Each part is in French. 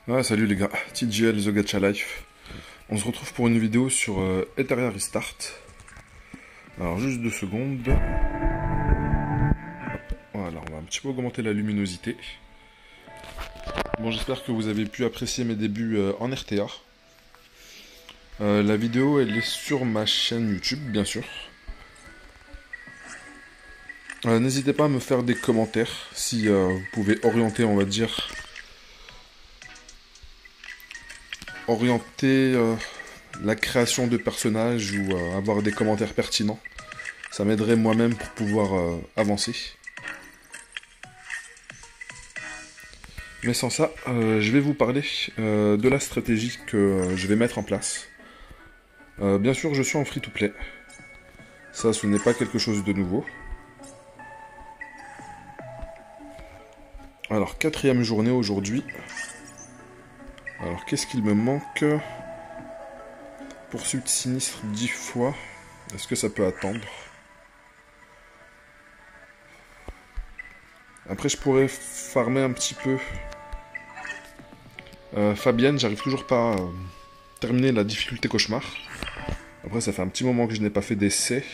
Ouais, salut les gars, TGL The Gacha Life. On se retrouve pour une vidéo sur Etheria Restart. Alors juste 2 secondes. Voilà, on va un petit peu augmenter la luminosité. Bon, j'espère que vous avez pu apprécier mes débuts en RTA. La vidéo, elle est sur ma chaîne YouTube, bien sûr. N'hésitez pas à me faire des commentaires si vous pouvez orienter, on va dire, la création de personnages ou avoir des commentaires pertinents. Ça m'aiderait moi-même pour pouvoir avancer. Mais sans ça, je vais vous parler de la stratégie que je vais mettre en place. Bien sûr, je suis en free-to-play. Ça, ce n'est pas quelque chose de nouveau. Alors, 4e journée aujourd'hui. Alors, qu'est-ce qu'il me manque? Poursuite sinistre 10 fois. Est-ce que ça peut attendre? Après, je pourrais farmer un petit peu. Fabienne, j'arrive toujours pas à terminer la difficulté cauchemar. Après, ça fait un petit moment que je n'ai pas fait d'essai.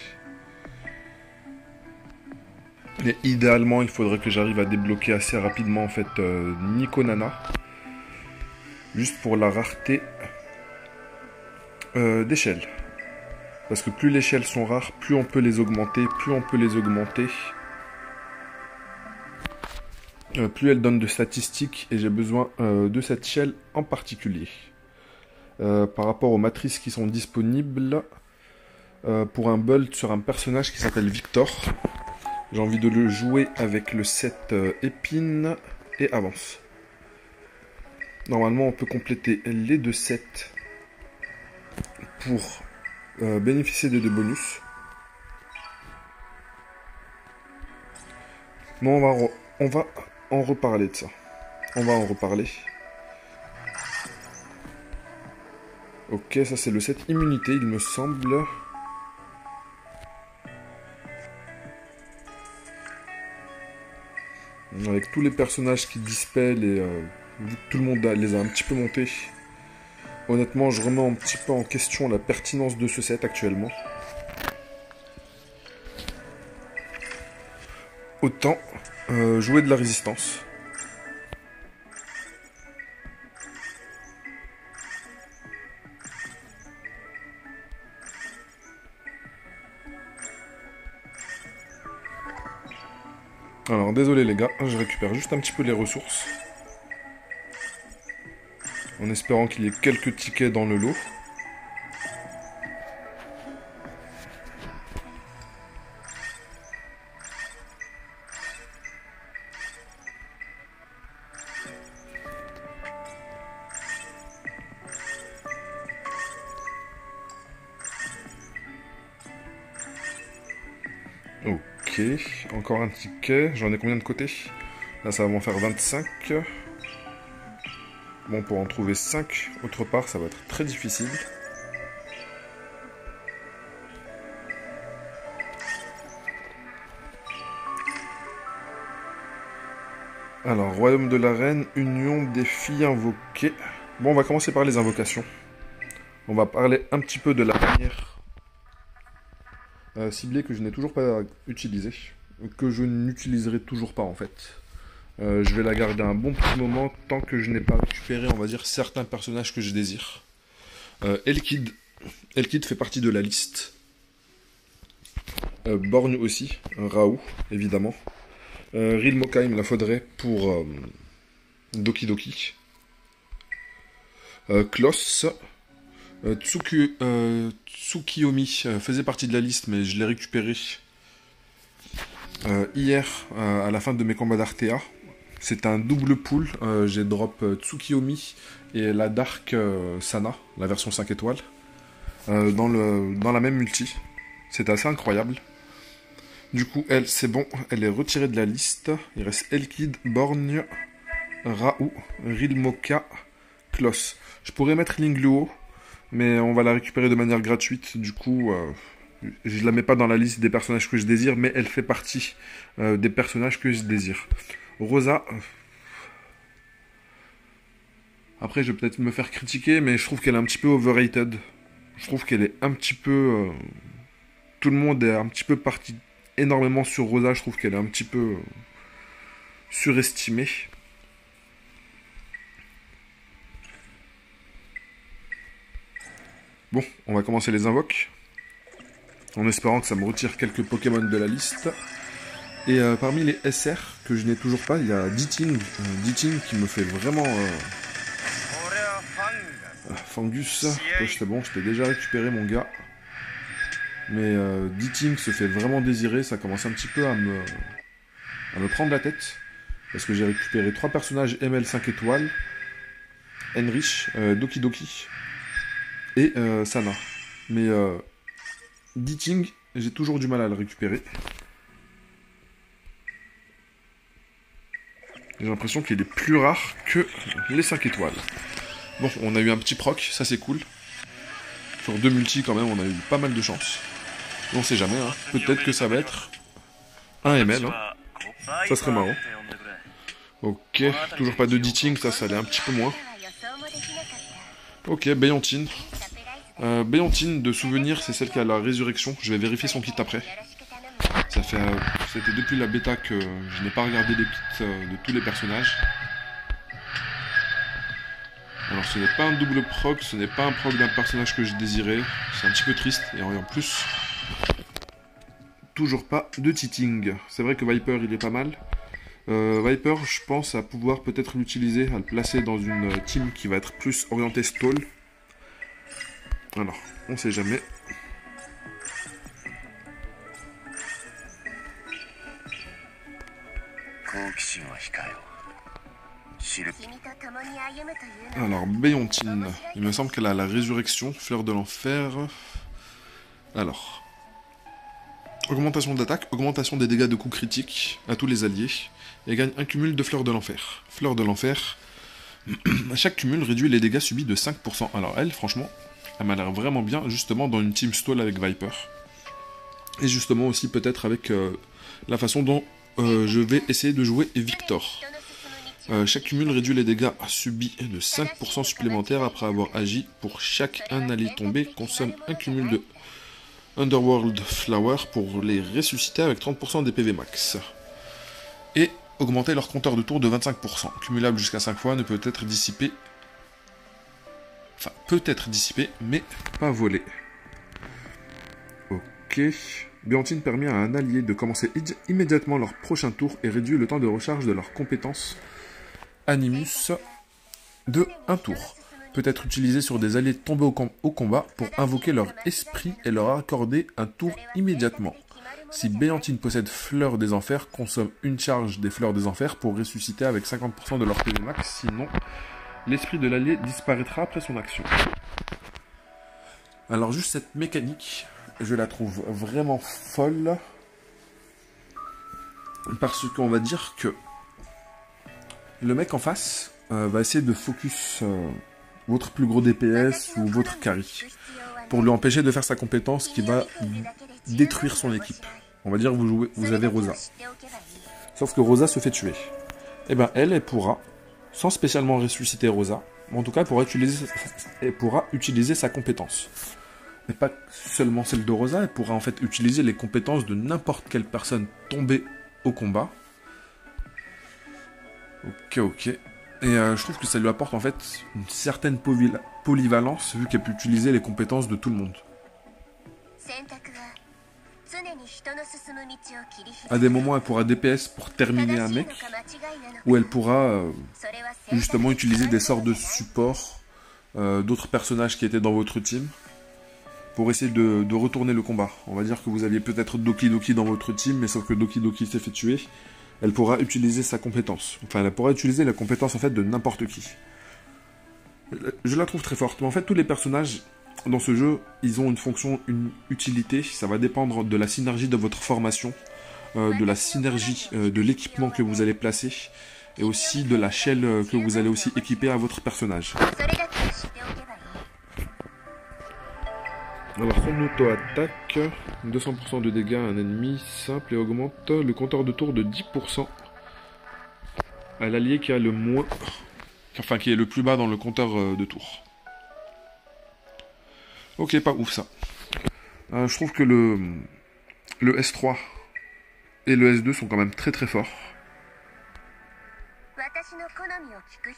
Et idéalement, il faudrait que j'arrive à débloquer assez rapidement, en fait, Nico Nana. Juste pour la rareté d'échelle. Parce que plus les échelles sont rares, plus on peut les augmenter, plus elles donnent de statistiques, et j'ai besoin de cette échelle en particulier. Par rapport aux matrices qui sont disponibles, pour un build sur un personnage qui s'appelle Victor, j'ai envie de le jouer avec le set épine et avance. Normalement, on peut compléter les 2 sets pour bénéficier de 2 bonus. Mais on va en reparler de ça. On va en reparler. Ok, ça c'est le set immunité, il me semble. Avec tous les personnages qui dispellent et vu que tout le monde les a un petit peu montés. Honnêtement, je remets un petit peu en question la pertinence de ce set actuellement. Autant jouer de la résistance. Alors, désolé les gars, je récupère juste un petit peu les ressources. En espérant qu'il y ait quelques tickets dans le lot. Ok, encore un ticket. J'en ai combien de côté? Là, ça va m'en faire 25. Bon, pour en trouver 5 autre part, ça va être très difficile. Alors, Royaume de la Reine, Union des filles invoquées. Bon, on va commencer par les invocations. On va parler un petit peu de la manière ciblée que je n'ai toujours pas utilisée. Que je n'utiliserai toujours pas, en fait. Je vais la garder un bon petit moment tant que je n'ai pas récupéré, on va dire, certains personnages que je désire. Elkid fait partie de la liste. Borgne aussi. Raoult, évidemment. Rilmoka, il me la faudrait pour Doki Doki. Kloss. Tsukiyomi faisait partie de la liste, mais je l'ai récupéré hier à la fin de mes combats d'Artea. C'est un double pool. J'ai drop Tsukiyomi et la Dark Sana, la version 5 étoiles, dans la même multi. C'est assez incroyable. Du coup, elle, c'est bon, elle est retirée de la liste. Il reste Elkid, Borgne, Raoult, Rilmoka, Kloss. Je pourrais mettre Lingluo, mais on va la récupérer de manière gratuite. Du coup, je la mets pas dans la liste des personnages que je désire, mais elle fait partie des personnages que je désire. Rosa, Après, je vais peut-être me faire critiquer, mais je trouve qu'elle est un petit peu overrated. Je trouve qu'elle est un petit peu... tout le monde est un petit peu parti énormément sur Rosa. Je trouve qu'elle est un petit peu surestimée. Bon, on va commencer les invoques. En espérant que ça me retire quelques Pokémon de la liste. Et parmi les SR que je n'ai toujours pas, il y a Ditting. Ditting qui me fait vraiment... Fangus, toi c'est bon, je t'ai déjà récupéré mon gars. Mais Ditting se fait vraiment désirer, ça commence un petit peu à me prendre la tête. Parce que j'ai récupéré 3 personnages ML 5 étoiles. Enrich, Doki Doki et Sana. Mais Ditting, j'ai toujours du mal à le récupérer. J'ai l'impression qu'il est plus rare que les 5 étoiles. Bon, on a eu un petit proc, ça c'est cool. Sur 2 multis quand même, on a eu pas mal de chance. On sait jamais, hein. Peut-être que ça va être un ML. Hein. Ça serait marrant. Ok, toujours pas de Ditting, ça allait un petit peu moins. Ok, Béontine. Béontine, de souvenir, c'est celle qui a la résurrection. Je vais vérifier son kit après. C'était depuis la bêta que je n'ai pas regardé les kits de tous les personnages. Alors ce n'est pas un double proc, ce n'est pas un proc d'un personnage que je désirais. C'est un petit peu triste, et en plus, toujours pas de Ditting. C'est vrai que Viper il est pas mal. Viper, je pense à pouvoir peut-être l'utiliser, à le placer dans une team qui va être plus orientée stall. Alors, on sait jamais. Alors, Béontine, il me semble qu'elle a la résurrection, fleur de l'enfer. Alors, augmentation d'attaque, augmentation des dégâts de coups critiques à tous les alliés, et gagne un cumul de fleur de l'enfer. Fleur de l'enfer, à chaque cumul réduit les dégâts subis de 5%. Alors elle, franchement, elle m'a l'air vraiment bien, justement dans une team stall avec Viper. Et justement aussi peut-être avec la façon dont je vais essayer de jouer Victor. Chaque cumul réduit les dégâts subis de 5% supplémentaires après avoir agi. Pour chaque un allié tombé, consomme un cumul de Underworld Flower pour les ressusciter avec 30% des PV max. Et augmenter leur compteur de tour de 25%. Cumulable jusqu'à 5 fois, ne peut être dissipé. Enfin, peut être dissipé, mais pas volé. Ok. Béontine permet à un allié de commencer immédiatement leur prochain tour et réduit le temps de recharge de leurs compétences Animus de 1 tour. Peut être utilisé sur des alliés tombés au combat pour invoquer leur esprit et leur accorder un tour immédiatement. Si Béontine possède Fleur des Enfers, consomme une charge des Fleurs des Enfers pour ressusciter avec 50% de leur PV max, sinon l'esprit de l'allié disparaîtra après son action. Alors juste cette mécanique, je la trouve vraiment folle, parce qu'on va dire que le mec en face va essayer de focus votre plus gros DPS ou votre carry, pour lui empêcher de faire sa compétence qui va détruire son équipe. On va dire que vous avez Rosa. Sauf que Rosa se fait tuer. Et ben elle pourra, sans spécialement ressusciter Rosa, mais en tout cas elle pourra utiliser sa compétence. Mais pas seulement celle de Rosa, elle pourra en fait utiliser les compétences de n'importe quelle personne tombée au combat. Ok. Et je trouve que ça lui apporte en fait une certaine polyvalence, vu qu'elle peut utiliser les compétences de tout le monde. À des moments, elle pourra DPS pour terminer un mec, ou elle pourra justement utiliser des sorts de support d'autres personnages qui étaient dans votre team, pour essayer de retourner le combat. On va dire que vous aviez peut-être Doki Doki dans votre team, mais sauf que Doki Doki s'est fait tuer. Elle pourra utiliser sa compétence. Enfin, elle pourra utiliser la compétence en fait de n'importe qui. Je la trouve très forte. Mais en fait, tous les personnages dans ce jeu, ils ont une fonction, une utilité. Ça va dépendre de la synergie de votre formation, de la synergie de l'équipement que vous allez placer, et aussi de la shell que vous allez aussi équiper à votre personnage. Alors son auto-attaque, 200% de dégâts à un ennemi simple et augmente le compteur de tour de 10% à l'allié qui a le moins enfin qui est le plus bas dans le compteur de tours. Ok, pas ouf ça. Je trouve que le S3 et le S2 sont quand même très très forts.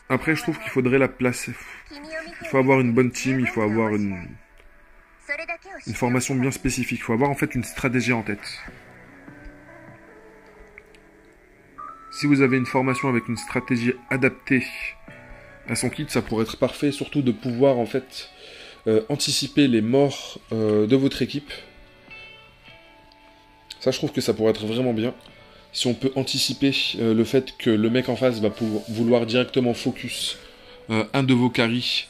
Après, je trouve qu'il faudrait la placer. Il faut avoir une bonne team, il faut avoir une formation bien spécifique. Il faut avoir en fait une stratégie en tête. Si vous avez une formation avec une stratégie adaptée à son kit, ça pourrait être parfait. Surtout de pouvoir en fait anticiper les morts de votre équipe. Ça, je trouve que ça pourrait être vraiment bien. Si on peut anticiper le fait que le mec en face va vouloir directement focus un de vos carries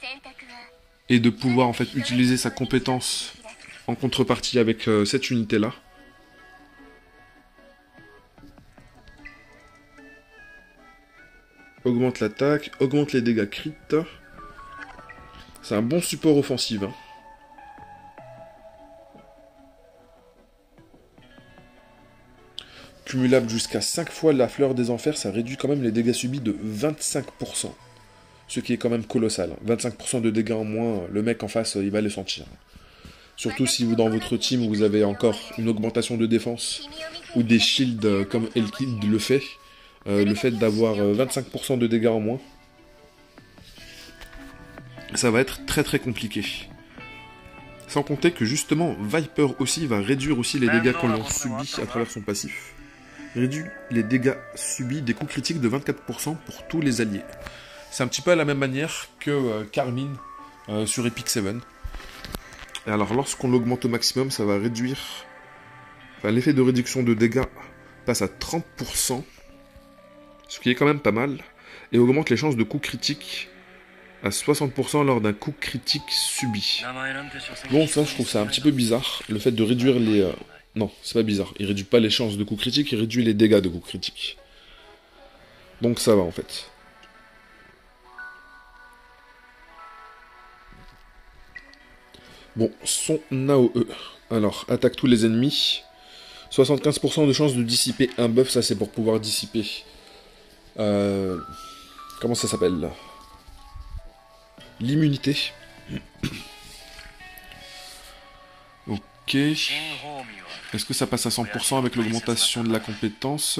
et de pouvoir en fait utiliser sa compétence en contrepartie avec cette unité-là. Augmente l'attaque, augmente les dégâts crit. C'est un bon support offensif. Hein. Cumulable jusqu'à 5 fois la fleur des enfers, ça réduit quand même les dégâts subis de 25%. Ce qui est quand même colossal. 25% de dégâts en moins, le mec en face, il va les sentir. Surtout si vous, dans votre team, vous avez encore une augmentation de défense ou des shields comme Elkid le fait. Le fait d'avoir 25% de dégâts en moins, ça va être très très compliqué. Sans compter que justement, Viper aussi va réduire aussi les dégâts qu'on a subis à travers son passif. Réduit les dégâts subis des coups critiques de 24% pour tous les alliés. C'est un petit peu à la même manière que Carmine sur Epic 7. Et alors lorsqu'on l'augmente au maximum, ça va réduire... Enfin, l'effet de réduction de dégâts passe à 30%, ce qui est quand même pas mal, et augmente les chances de coups critiques à 60% lors d'un coup critique subi. Bon, ça, je trouve ça un petit peu bizarre, le fait de réduire les... Non, c'est pas bizarre, il réduit pas les chances de coups critiques, il réduit les dégâts de coups critiques. Donc ça va, en fait. Bon, son AOE. Alors, attaque tous les ennemis. 75% de chance de dissiper un buff, ça c'est pour pouvoir dissiper... comment ça s'appelle là? L'immunité. Ok. Est-ce que ça passe à 100% avec l'augmentation de la compétence?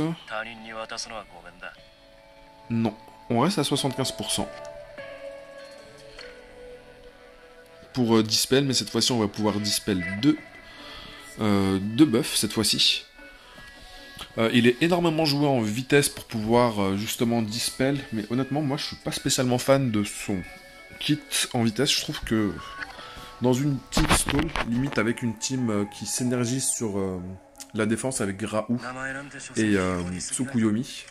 Non. On reste à 75%. Pour Dispel, mais cette fois-ci on va pouvoir Dispel deux buffs cette fois-ci. Il est énormément joué en vitesse pour pouvoir justement Dispel, mais honnêtement moi je suis pas spécialement fan de son kit en vitesse. Je trouve que dans une team stall, limite avec une team qui s'énergise sur la défense avec Raoult et Tsukuyomi,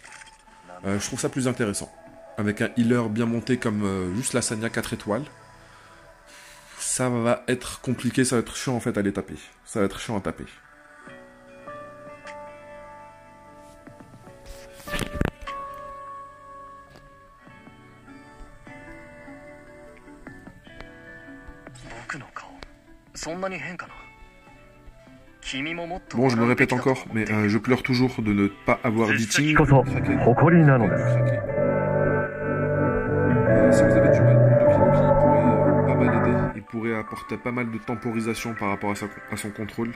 je trouve ça plus intéressant. Avec un healer bien monté comme juste la Sanya 4 étoiles, ça va être compliqué, ça va être chiant en fait à les taper. Ça va être chiant à taper. Bon, je me répète encore, mais je pleure toujours de ne pas avoir d'eating. Si vous avez du mal pour Doki Doki, il pourrait pas mal aider. Il pourrait apporter pas mal de temporisation par rapport à son contrôle.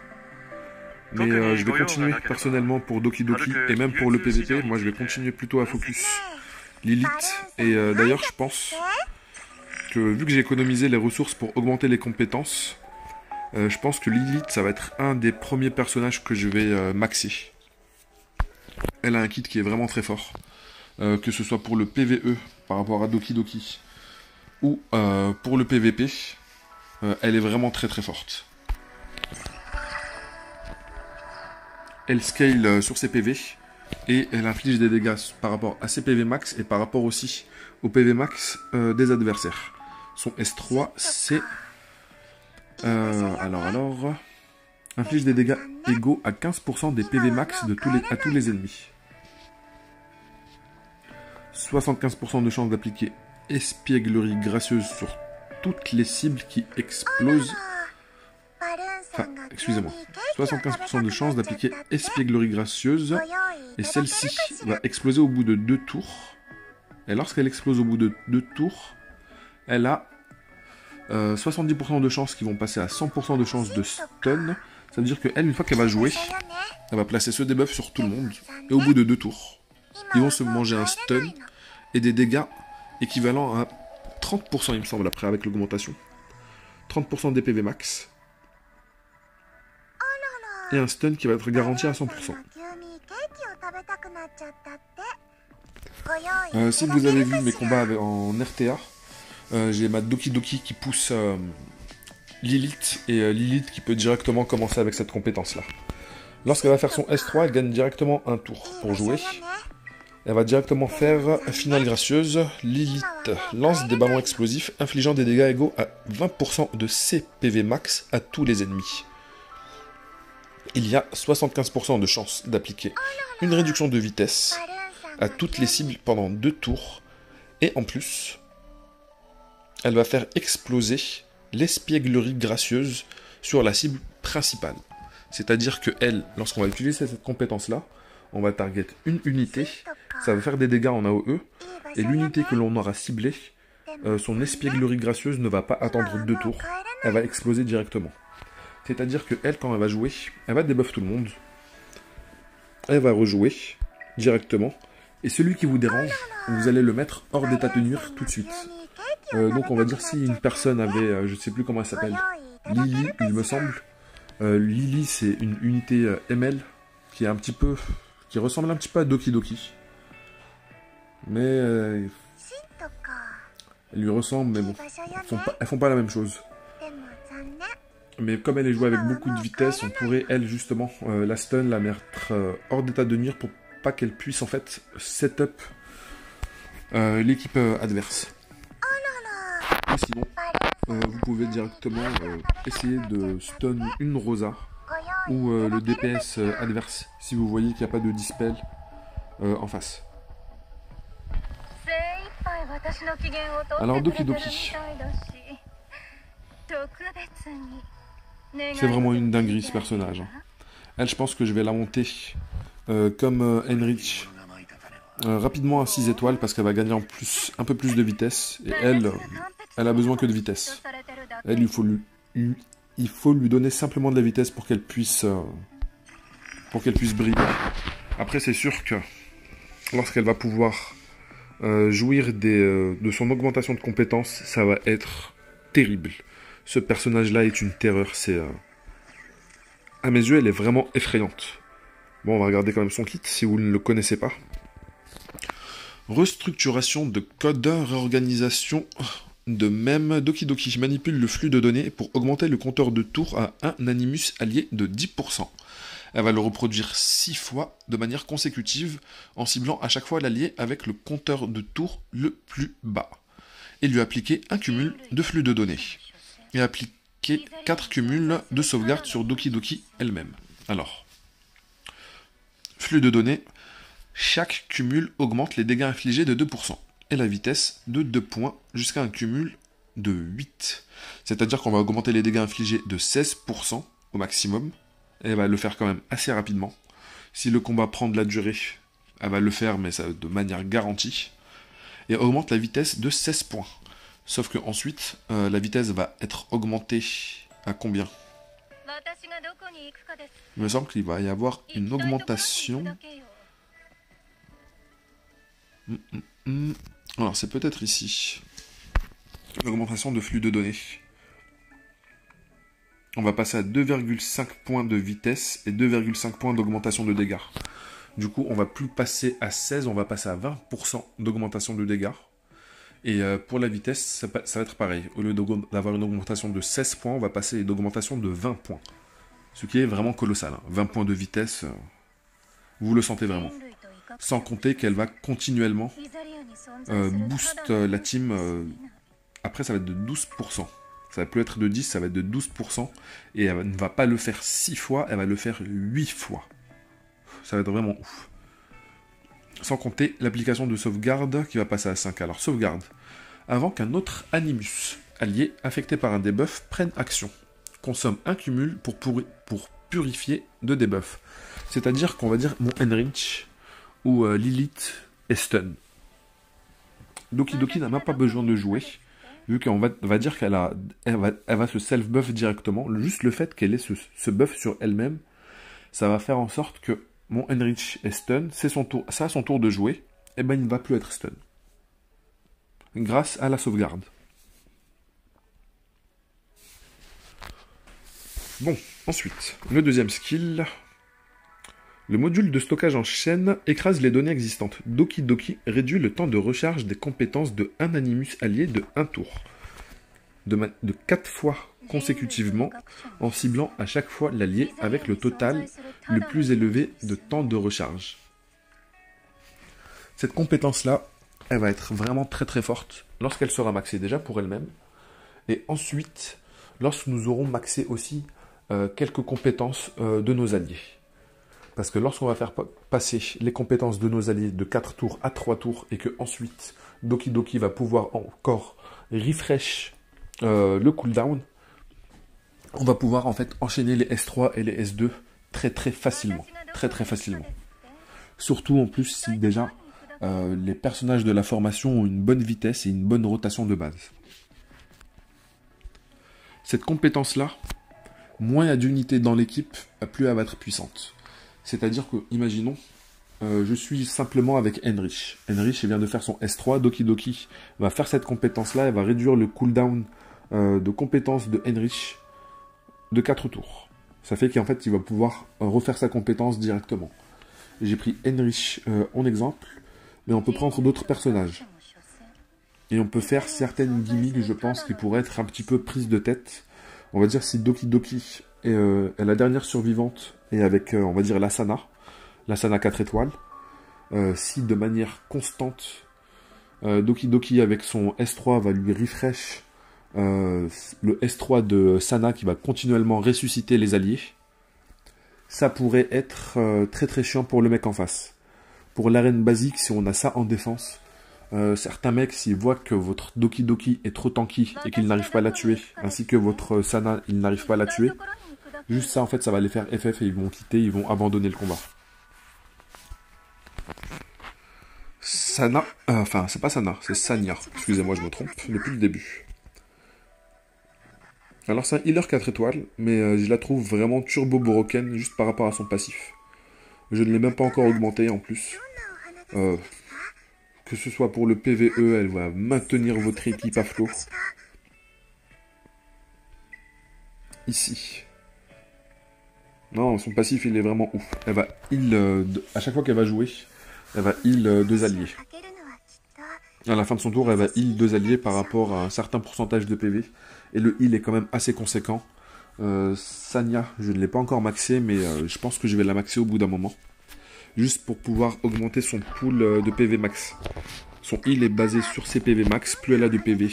Mais je vais continuer personnellement pour Doki Doki et même pour le PVP. Moi, je vais continuer plutôt à focus Lilith. Et d'ailleurs, je pense que vu que j'ai économisé les ressources pour augmenter les compétences, je pense que Lilith, ça va être un des premiers personnages que je vais maxer. Elle a un kit qui est vraiment très fort. Que ce soit pour le PVE par rapport à Doki Doki ou pour le PVP, elle est vraiment très très forte. Elle scale sur ses PV et elle inflige des dégâts par rapport à ses PV max et par rapport aussi au PV max des adversaires. Son S3 c'est... alors... inflige des dégâts égaux à 15% des PV max de à tous les ennemis. 75% de chance d'appliquer espièglerie gracieuse sur toutes les cibles qui explosent. Enfin, excusez-moi. 75% de chance d'appliquer espièglerie gracieuse. Et celle-ci va exploser au bout de 2 tours. Et lorsqu'elle explose au bout de 2 tours, elle a 70% de chances qui vont passer à 100% de chances de stun. Ça veut dire qu'elle, une fois qu'elle va jouer, elle va placer ce debuff sur tout le monde. Et au bout de 2 tours, ils vont se manger un stun et des dégâts équivalents à 30%, il me semble, après avec l'augmentation. 30% des PV max. Et un stun qui va être garanti à 100%. Si vous avez vu mes combats en RTA, j'ai ma Doki Doki qui pousse Lilith, et Lilith qui peut directement commencer avec cette compétence-là. Lorsqu'elle va faire son S3, elle gagne directement un tour pour jouer. Elle va directement faire finale gracieuse. Lilith lance des ballons explosifs, infligeant des dégâts égaux à 20% de ses PV max à tous les ennemis. Il y a 75% de chance d'appliquer une réduction de vitesse à toutes les cibles pendant 2 tours. Et en plus, elle va faire exploser l'espièglerie gracieuse sur la cible principale. C'est-à-dire que elle, lorsqu'on va utiliser cette compétence-là, on va target une unité, ça va faire des dégâts en AOE, et l'unité que l'on aura ciblée, son espièglerie gracieuse ne va pas attendre 2 tours, elle va exploser directement. C'est-à-dire que elle, quand elle va jouer, elle va debuff tout le monde, elle va rejouer directement, et celui qui vous dérange, vous allez le mettre hors d'état de nuire tout de suite. Donc on va dire si une personne avait, je ne sais plus comment elle s'appelle, Lily, il me semble. Lily, c'est une unité ML qui est un petit peu, qui ressemble un petit peu à Doki Doki. Mais elle lui ressemble, mais bon, elles font pas la même chose. Mais comme elle est jouée avec beaucoup de vitesse, on pourrait, elle, justement, la stun, la mettre hors d'état de nuire pour pas qu'elle puisse, en fait, setup l'équipe adverse. Et sinon, vous pouvez directement essayer de stun une Rosa ou le DPS adverse si vous voyez qu'il n'y a pas de dispel en face. Alors Doki Doki, c'est vraiment une dinguerie ce personnage. Elle, je pense que je vais la monter comme Henrich rapidement à 6 étoiles parce qu'elle va gagner en plus, un peu plus de vitesse. Et elle, elle a besoin que de vitesse. Elle, il faut lui donner simplement de la vitesse pour qu'elle puisse briller. Après, c'est sûr que lorsqu'elle va pouvoir jouir de son augmentation de compétences, ça va être terrible. Ce personnage-là est une terreur. À mes yeux, elle est vraiment effrayante. Bon, on va regarder quand même son kit, si vous ne le connaissez pas. Restructuration de code, réorganisation de même. Doki Doki manipule le flux de données pour augmenter le compteur de tours à un animus allié de 10%. Elle va le reproduire 6 fois de manière consécutive en ciblant à chaque fois l'allié avec le compteur de tours le plus bas. Et lui appliquer un cumul de flux de données. Et appliquer 4 cumuls de sauvegarde sur Doki Doki elle-même. Alors, flux de données. Chaque cumul augmente les dégâts infligés de 2% et la vitesse de 2 points jusqu'à un cumul de 8. C'est-à-dire qu'on va augmenter les dégâts infligés de 16% au maximum. Et elle va le faire quand même assez rapidement. Si le combat prend de la durée, elle va le faire, mais ça de manière garantie. Et augmente la vitesse de 16 points. Sauf que ensuite, la vitesse va être augmentée à combien? Il me semble qu'il va y avoir une augmentation. Alors c'est peut-être ici. L'augmentation de flux de données. On va passer à 2,5 points de vitesse et 2,5 points d'augmentation de dégâts. Du coup, on va plus passer à 16, on va passer à 20% d'augmentation de dégâts. Et pour la vitesse, ça va être pareil. Au lieu d'avoir une augmentation de 16 points, on va passer à une augmentation de 20 points. Ce qui est vraiment colossal. 20 points de vitesse, vous le sentez vraiment. Sans compter qu'elle va continuellement boost la team. Après, ça va être de 12%. Ça va plus être de 10, ça va être de 12%. Et elle ne va pas le faire 6 fois, elle va le faire 8 fois. Ça va être vraiment ouf. Sans compter l'application de sauvegarde qui va passer à 5. Alors, sauvegarde. Avant qu'un autre animus allié affecté par un debuff prenne action. Consomme un cumul pour purifier de debuff. C'est-à-dire qu'on va dire mon Enrich ou Lilith est stun. Doki Doki n'a même pas besoin de jouer, vu qu'on va dire elle va se self-buff directement. Juste le fait qu'elle ait ce buff sur elle-même, ça va faire en sorte que mon Enrich est stun, c'est son tour, ça a son tour de jouer, et ben il ne va plus être stun. Grâce à la sauvegarde. Bon, ensuite, le deuxième skill. Le module de stockage en chaîne écrase les données existantes. Doki Doki réduit le temps de recharge des compétences de un animus allié de 1 tour. De 4 fois consécutivement, en ciblant à chaque fois l'allié avec le total le plus élevé de temps de recharge. Cette compétence-là, elle va être vraiment très très forte lorsqu'elle sera maxée déjà pour elle-même. Et ensuite, lorsque nous aurons maxé aussi quelques compétences de nos alliés. Parce que lorsqu'on va faire passer les compétences de nos alliés de 4 tours à 3 tours et que ensuite Doki Doki va pouvoir encore refresh le cooldown, on va pouvoir en fait enchaîner les S3 et les S2 très très facilement. Très très facilement. Surtout en plus si déjà les personnages de la formation ont une bonne vitesse et une bonne rotation de base. Cette compétence-là, moins il y a d'unités dans l'équipe, plus elle va être puissante. C'est-à-dire que, imaginons, je suis simplement avec Enrich. Enrich vient de faire son S3, Doki Doki va faire cette compétence-là, elle va réduire le cooldown de compétences de Enrich de 4 tours. Ça fait qu'en fait, il va pouvoir refaire sa compétence directement. J'ai pris Enrich en exemple, mais on peut prendre d'autres personnages. Et on peut faire certaines gimmicks, je pense, qui pourraient être un petit peu prises de tête. On va dire si Doki Doki est la dernière survivante, et avec, on va dire, l'Asana 4 étoiles, si de manière constante, Doki Doki avec son S3 va lui refresh le S3 de Sana qui va continuellement ressusciter les alliés, ça pourrait être très très chiant pour le mec en face. Pour l'arène basique, si on a ça en défense, certains mecs, s'ils voient que votre Doki Doki est trop tanky et qu'ils n'arrivent pas à la tuer, ainsi que votre Sana, ils n'arrivent pas à la tuer, juste ça, en fait, ça va les faire FF et ils vont quitter, ils vont abandonner le combat. Sana, enfin, c'est pas Sana, c'est Sania. Excusez-moi, je me trompe, depuis le début. Alors, c'est un healer 4 étoiles, mais je la trouve vraiment turbo broken juste par rapport à son passif. Je ne l'ai même pas encore augmenté en plus. Que ce soit pour le PvE, elle va maintenir votre équipe à flot. Ici. Non, son passif, il est vraiment ouf. Elle va heal, à chaque fois qu'elle va jouer, elle va heal 2 alliés. À la fin de son tour, elle va heal 2 alliés par rapport à un certain pourcentage de PV. Et le heal est quand même assez conséquent. Sania, je ne l'ai pas encore maxé, mais je pense que je vais la maxer au bout d'un moment. Juste pour pouvoir augmenter son pool de PV max. Son heal est basé sur ses PV max. Plus elle a de PV,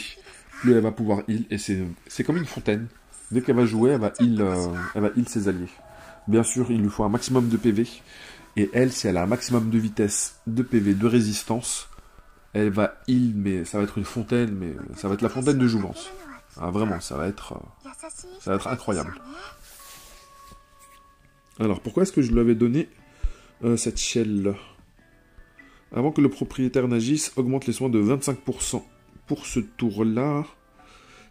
plus elle va pouvoir heal. Et c'est comme une fontaine. Dès qu'elle va jouer, elle va heal ses alliés. Bien sûr, il lui faut un maximum de PV. Et elle, si elle a un maximum de vitesse, de PV, de résistance, elle va heal, mais ça va être une fontaine, mais ça va être la fontaine de jouvence. Ah, vraiment, ça va être incroyable. Alors, pourquoi est-ce que je lui avais donné cette shell? Avant que le propriétaire n'agisse, augmente les soins de 25% pour ce tour-là.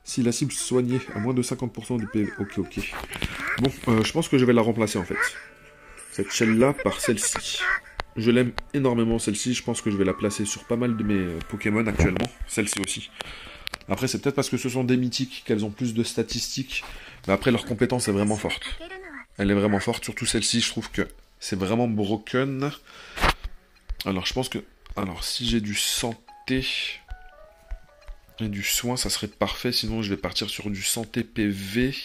Si la cible soignée à moins de 50% du PV. Ok. Bon, je pense que je vais la remplacer en fait. Cette shell-là par celle-ci. Je l'aime énormément celle-ci. Je pense que je vais la placer sur pas mal de mes Pokémon actuellement. Celle-ci aussi. Après, c'est peut-être parce que ce sont des mythiques qu'elles ont plus de statistiques. Mais après, leur compétence est vraiment forte. Elle est vraiment forte. Surtout celle-ci, je trouve que c'est vraiment broken. Alors, je pense que... Alors, si j'ai du santé et du soin, ça serait parfait. Sinon, je vais partir sur du santé PV.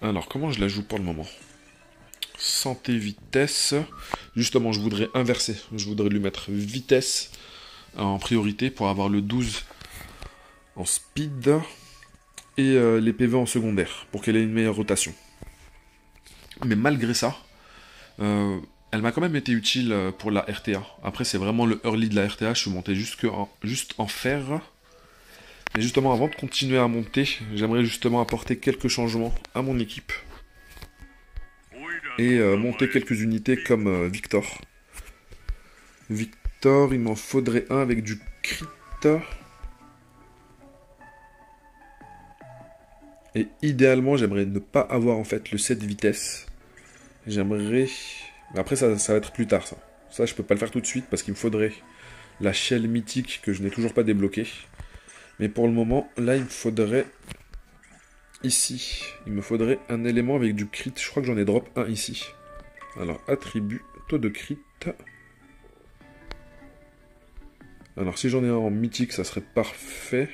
Alors, comment je la joue pour le moment? Santé, vitesse. Justement, je voudrais inverser. Je voudrais lui mettre vitesse en priorité pour avoir le 12 en speed et les PV en secondaire pour qu'elle ait une meilleure rotation. Mais malgré ça, elle m'a quand même été utile pour la RTA. Après, c'est vraiment le early de la RTA. Je suis monté juste en fer. Et justement, avant de continuer à monter, j'aimerais justement apporter quelques changements à mon équipe. Et monter quelques unités comme Victor. Victor, il m'en faudrait un avec du crit. Et idéalement, j'aimerais ne pas avoir en fait le 7 vitesse. J'aimerais... Après, ça va être plus tard, ça. Ça, je peux pas le faire tout de suite parce qu'il me faudrait la shell mythique que je n'ai toujours pas débloquée. Mais pour le moment, là, il me faudrait... Ici, il me faudrait un élément avec du crit. Je crois que j'en ai drop un ici. Alors, attribut, taux de crit. Alors, si j'en ai un en mythique, ça serait parfait.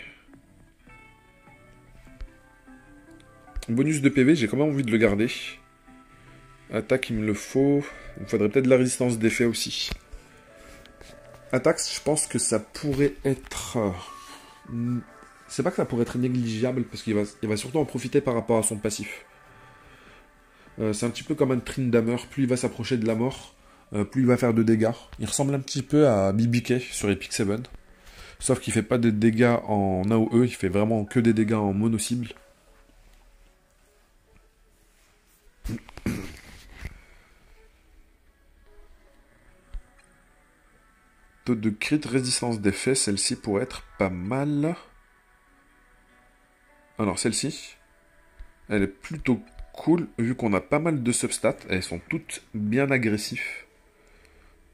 Bonus de PV, j'ai quand même envie de le garder. Attaque, il me le faut. Il me faudrait peut-être de la résistance d'effet aussi. Attaque, je pense que ça pourrait être... C'est pas que ça pourrait être négligeable, parce qu'il va surtout en profiter par rapport à son passif. C'est un petit peu comme un Tryndamere. Plus il va s'approcher de la mort, plus il va faire de dégâts. Il ressemble un petit peu à BBK sur Epic 7. Sauf qu'il fait pas de dégâts en AOE, il fait vraiment que des dégâts en mono-cible. Taux de crit, résistance d'effet, celle-ci pourrait être pas mal. Alors celle-ci, elle est plutôt cool, vu qu'on a pas mal de substats, elles sont toutes bien agressives.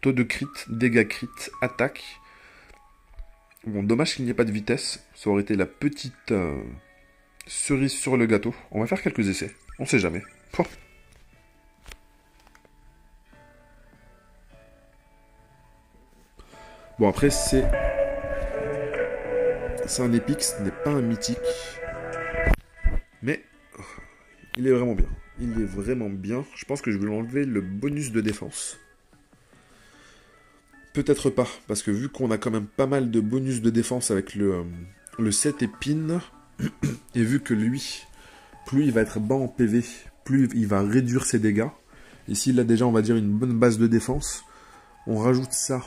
Taux de crit, dégâts crit, attaque. Bon, dommage qu'il n'y ait pas de vitesse, ça aurait été la petite cerise sur le gâteau. On va faire quelques essais, on sait jamais. Pouah. Bon, après, c'est un épique, ce n'est pas un mythique. Mais il est vraiment bien. Il est vraiment bien. Je pense que je vais lui enlever le bonus de défense. Peut-être pas, parce que vu qu'on a quand même pas mal de bonus de défense avec le 7 épines, et vu que lui, plus il va être bas en PV, plus il va réduire ses dégâts. Ici, il a déjà, on va dire, une bonne base de défense. On rajoute ça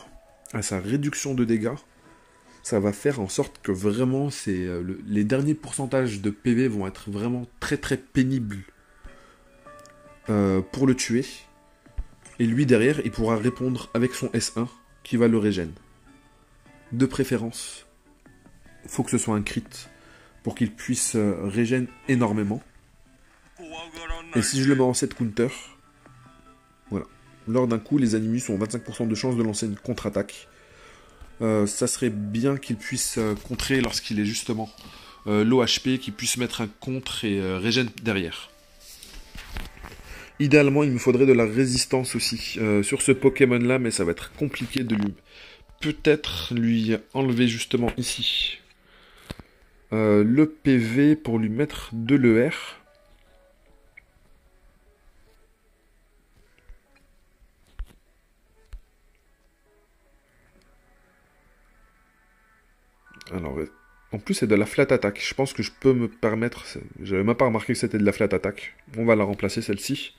à sa réduction de dégâts. Ça va faire en sorte que vraiment, les derniers pourcentages de PV vont être vraiment très très pénibles pour le tuer. Et lui, derrière, il pourra répondre avec son S1 qui va le régène. De préférence, il faut que ce soit un crit pour qu'il puisse régène énormément. Et si je le mets en 7 counter, voilà. Lors d'un coup, les ennemis ont 25% de chance de lancer une contre-attaque. Ça serait bien qu'il puisse contrer lorsqu'il est justement low HP, qu'il puisse mettre un contre et régène derrière. Idéalement, il me faudrait de la résistance aussi sur ce Pokémon-là, mais ça va être compliqué de lui... Peut-être lui enlever justement ici le PV pour lui mettre de l'ER. Alors, en plus c'est de la flat attack. Je pense que je peux me permettre... J'avais même pas remarqué que c'était de la flat attack. On va la remplacer celle-ci.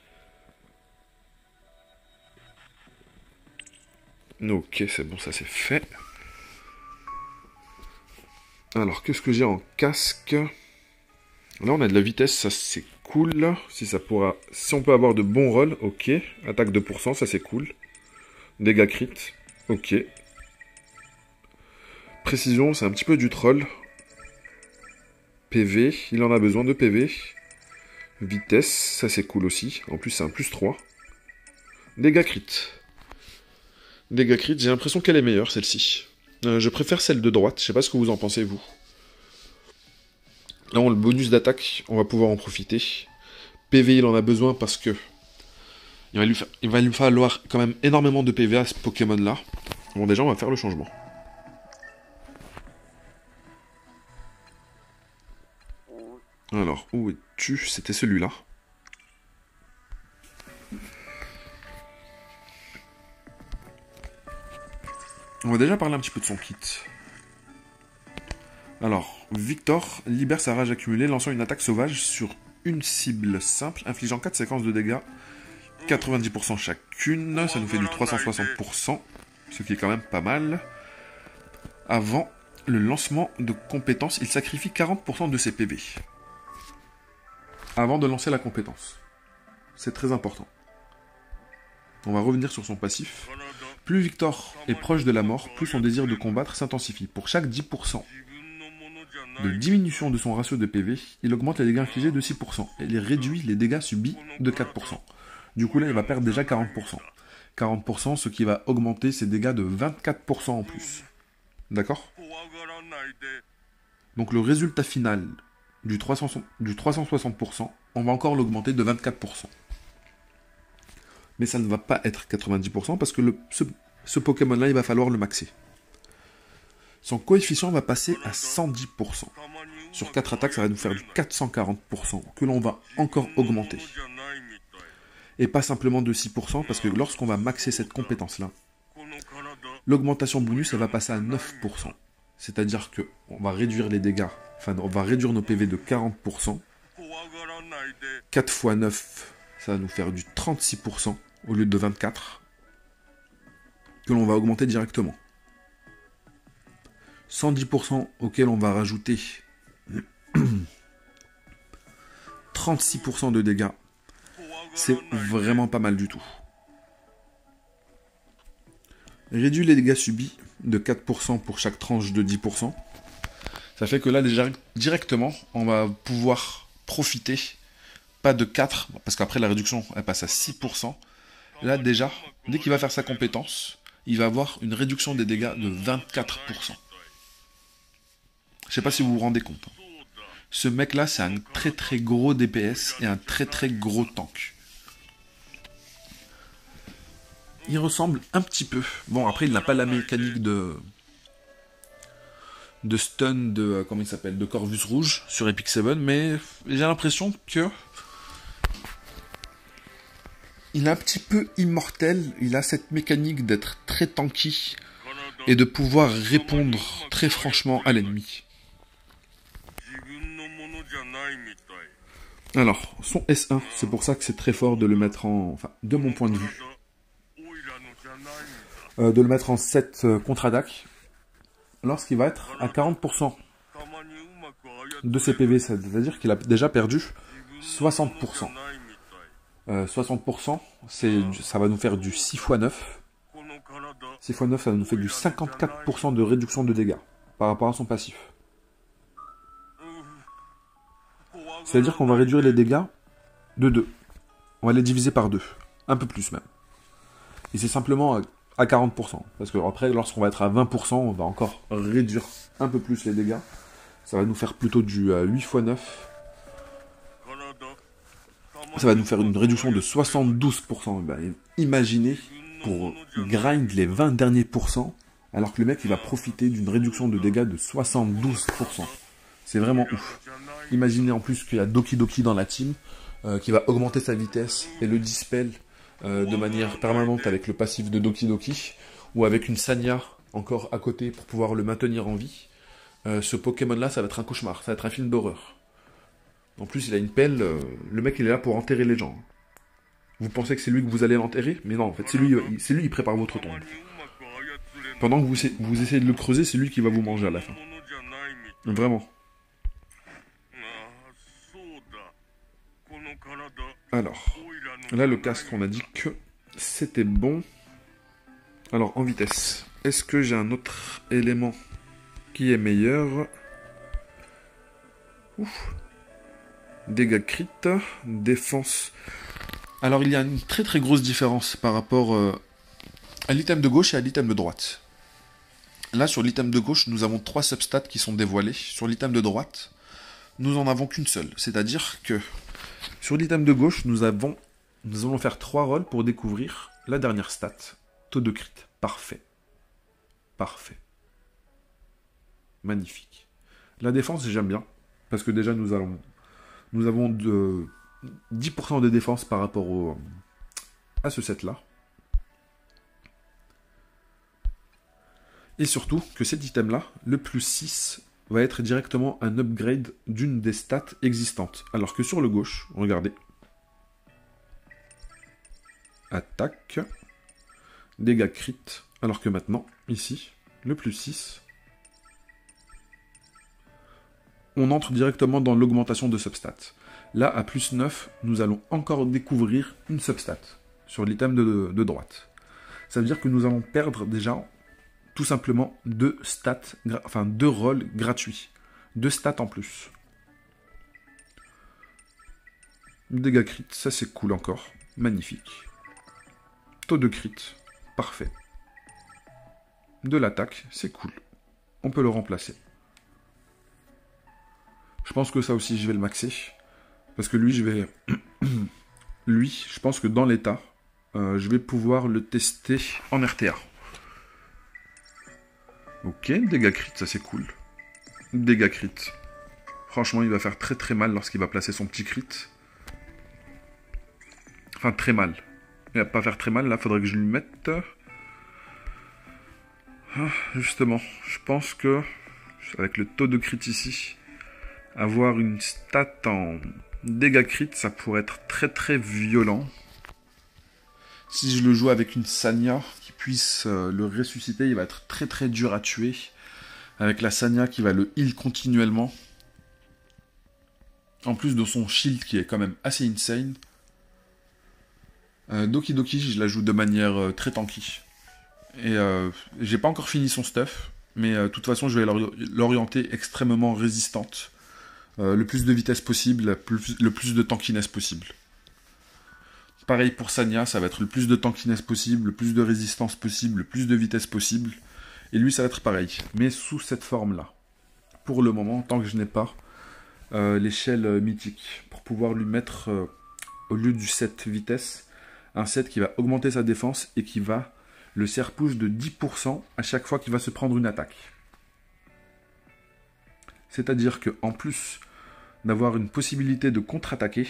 Ok, c'est bon, ça c'est fait. Alors, qu'est-ce que j'ai en casque? Là, on a de la vitesse, ça c'est cool. Si on peut avoir de bons rolls, ok. Attaque 2%, ça c'est cool. Dégâts crit, ok. Précision, c'est un petit peu du troll. PV, il en a besoin de PV. Vitesse, ça c'est cool aussi. En plus, c'est un plus 3. Dégâts crit. Dégâts crit, j'ai l'impression qu'elle est meilleure, celle-ci. Je préfère celle de droite, je sais pas ce que vous en pensez, vous. Là, le bonus d'attaque, on va pouvoir en profiter. PV, il en a besoin parce que... Il va lui falloir quand même énormément de PV à ce Pokémon-là. Bon, déjà, on va faire le changement. Alors, où es-tu? C'était celui-là. On va déjà parler un petit peu de son kit. Alors, Victor libère sa rage accumulée, lançant une attaque sauvage sur une cible simple, infligeant 4 séquences de dégâts, 90% chacune, ça nous fait du 360%, ce qui est quand même pas mal. Avant le lancement de compétence, il sacrifie 40% de ses PV. Avant de lancer la compétence. C'est très important. On va revenir sur son passif. Plus Victor est proche de la mort, plus son désir de combattre s'intensifie. Pour chaque 10% de diminution de son ratio de PV, il augmente les dégâts infligés de 6% et il réduit les dégâts subis de 4%. Du coup là, il va perdre déjà 40%. 40%, ce qui va augmenter ses dégâts de 24% en plus. D'accord? Donc le résultat final du 360%, on va encore l'augmenter de 24%. Mais ça ne va pas être 90% parce que ce Pokémon-là, il va falloir le maxer. Son coefficient va passer à 110%. Sur 4 attaques, ça va nous faire du 440% que l'on va encore augmenter. Et pas simplement de 6% parce que lorsqu'on va maxer cette compétence-là, l'augmentation bonus, elle va passer à 9%. C'est-à-dire qu'on va réduire les dégâts, enfin on va réduire nos PV de 40%. 4 x 9, ça va nous faire du 36% au lieu de 24%, que l'on va augmenter directement. 110% auquel on va rajouter 36% de dégâts. C'est vraiment pas mal du tout. Réduit les dégâts subis de 4% pour chaque tranche de 10%. Ça fait que là, déjà, directement, on va pouvoir profiter, pas de 4, parce qu'après la réduction, elle passe à 6%. Là, déjà, dès qu'il va faire sa compétence, il va avoir une réduction des dégâts de 24%. Je sais pas si vous vous rendez compte. Ce mec-là, c'est un très très gros DPS et un très très gros tank. Il ressemble un petit peu. Bon, après, il n'a pas la mécanique de stun de, comment il s'appelle, de Corvus Rouge sur Epic 7, mais j'ai l'impression que il est un petit peu immortel. Il a cette mécanique d'être très tanky et de pouvoir répondre très franchement à l'ennemi. Alors, son S1, c'est pour ça que c'est très fort de le mettre en... Enfin, de mon point de vue. De le mettre en 7 contre-attaque. Lorsqu'il va être à 40% de ses PV, c'est-à-dire qu'il a déjà perdu 60%. 60%, ça va nous faire du 6 x 9. 6 x 9, ça va nous faire du 54% de réduction de dégâts par rapport à son passif. C'est-à-dire qu'on va réduire les dégâts de 2. On va les diviser par 2. Un peu plus même. Et c'est simplement à 40%. Parce que après, lorsqu'on va être à 20%, on va encore réduire un peu plus les dégâts. Ça va nous faire plutôt du 8 x 9. Ça va nous faire une réduction de 72%. Ben, imaginez, pour grind les 20 derniers pourcents, alors que le mec, il va profiter d'une réduction de dégâts de 72%. C'est vraiment ouf. Imaginez en plus qu'il y a Doki Doki dans la team, qui va augmenter sa vitesse et le dispel de manière permanente avec le passif de Doki Doki, ou avec une Sanya encore à côté pour pouvoir le maintenir en vie. Ce Pokémon-là, ça va être un cauchemar, ça va être un film d'horreur. En plus, il a une pelle, le mec, il est là pour enterrer les gens. Vous pensez que c'est lui que vous allez l'enterrer? Mais non, en fait, c'est lui, il prépare votre tombe. Pendant que vous essayez de le creuser, c'est lui qui va vous manger à la fin. Vraiment. Alors, là, le casque, on a dit que c'était bon. Alors, en vitesse, est-ce que j'ai un autre élément qui est meilleur? Ouf. Dégâts crit, défense. Alors, il y a une très très grosse différence par rapport à l'item de gauche et à l'item de droite. Là, sur l'item de gauche, nous avons 3 substats qui sont dévoilés. Sur l'item de droite, nous en avons qu'une seule. C'est-à-dire que sur l'item de gauche, nous allons faire 3 rolls pour découvrir la dernière stat. Taux de crit. Parfait. Parfait. Magnifique. La défense, j'aime bien. Parce que déjà, nous avons de 10% de défense par rapport à ce set-là. Et surtout que cet item-là, le plus 6, va être directement un upgrade d'une des stats existantes. Alors que sur le gauche, regardez. Attaque. Dégâts crit. Alors que maintenant, ici, le plus 6 on entre directement dans l'augmentation de substat. Là, à plus 9, nous allons encore découvrir une substat sur l'item de droite. Ça veut dire que nous allons perdre déjà tout simplement 2 stats, enfin 2 rôles gratuits. 2 stats en plus. Dégâts crit, ça c'est cool encore. Magnifique. Taux de crit, parfait. De l'attaque, c'est cool. On peut le remplacer. Je pense que ça aussi, je vais le maxer. Parce que lui, lui, je pense que dans l'état, je vais pouvoir le tester en RTA. Ok, dégâts crit, ça c'est cool. Dégâts crit. Franchement, il va faire très très mal lorsqu'il va placer son petit crit. Enfin, très mal. Il va pas faire très mal, là, faudrait que je lui mette... Ah, justement, je pense que, avec le taux de crit ici, avoir une stat en dégâts crit, ça pourrait être très très violent. Si je le joue avec une Sania qui puisse le ressusciter, il va être très très dur à tuer. Avec la Sania qui va le heal continuellement. En plus de son shield qui est quand même assez insane. Doki Doki, je la joue de manière très tanky. Et j'ai pas encore fini son stuff. Mais de toute façon, je vais l'orienter extrêmement résistante. Le plus de vitesse possible, le plus de tankiness possible. Pareil pour Sania, ça va être le plus de tankiness possible, le plus de résistance possible, le plus de vitesse possible. Et lui, ça va être pareil, mais sous cette forme-là. Pour le moment, tant que je n'ai pas l'échelle mythique, pour pouvoir lui mettre, au lieu du 7 vitesse, un 7 qui va augmenter sa défense et qui va le serre-push de 10% à chaque fois qu'il va se prendre une attaque. C'est-à-dire qu'en plus d'avoir une possibilité de contre-attaquer,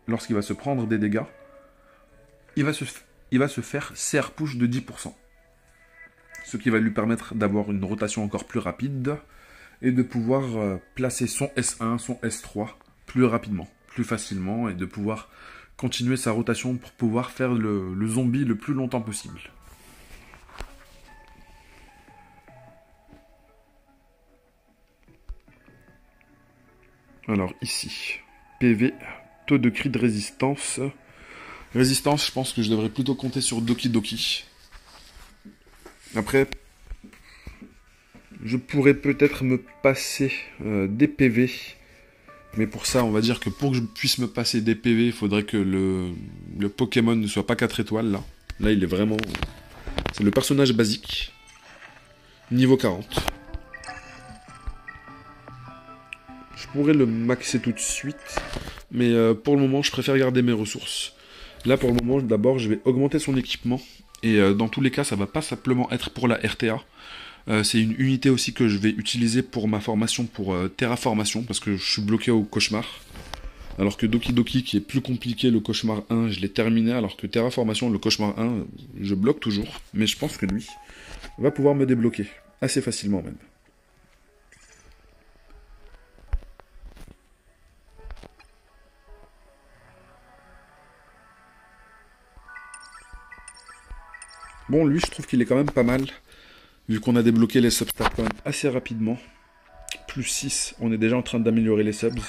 lorsqu'il va se prendre des dégâts, il va se faire serre-push de 10%. Ce qui va lui permettre d'avoir une rotation encore plus rapide et de pouvoir placer son S1, son S3 plus rapidement, plus facilement et de pouvoir continuer sa rotation pour pouvoir faire le zombie le plus longtemps possible. Alors ici, PV, taux de crit de résistance. Résistance, je pense que je devrais plutôt compter sur Doki Doki. Après, je pourrais peut-être me passer des PV. Mais pour ça, on va dire que pour que je puisse me passer des PV, il faudrait que le Pokémon ne soit pas 4 étoiles, là. Là, il est vraiment... C'est le personnage basique. Niveau 40. Je pourrais le maxer tout de suite. Mais pour le moment, je préfère garder mes ressources. Là, pour le moment, d'abord, je vais augmenter son équipement. Et dans tous les cas, ça va pas simplement être pour la RTA. C'est une unité aussi que je vais utiliser pour ma formation, pour terraformation, parce que je suis bloqué au cauchemar. Alors que Doki Doki, qui est plus compliqué, le cauchemar 1, je l'ai terminé, alors que terraformation, le cauchemar 1, je bloque toujours. Mais je pense que lui va pouvoir me débloquer, assez facilement même. Bon, lui, je trouve qu'il est quand même pas mal. Vu qu'on a débloqué les substats quand même assez rapidement. Plus 6, on est déjà en train d'améliorer les subs.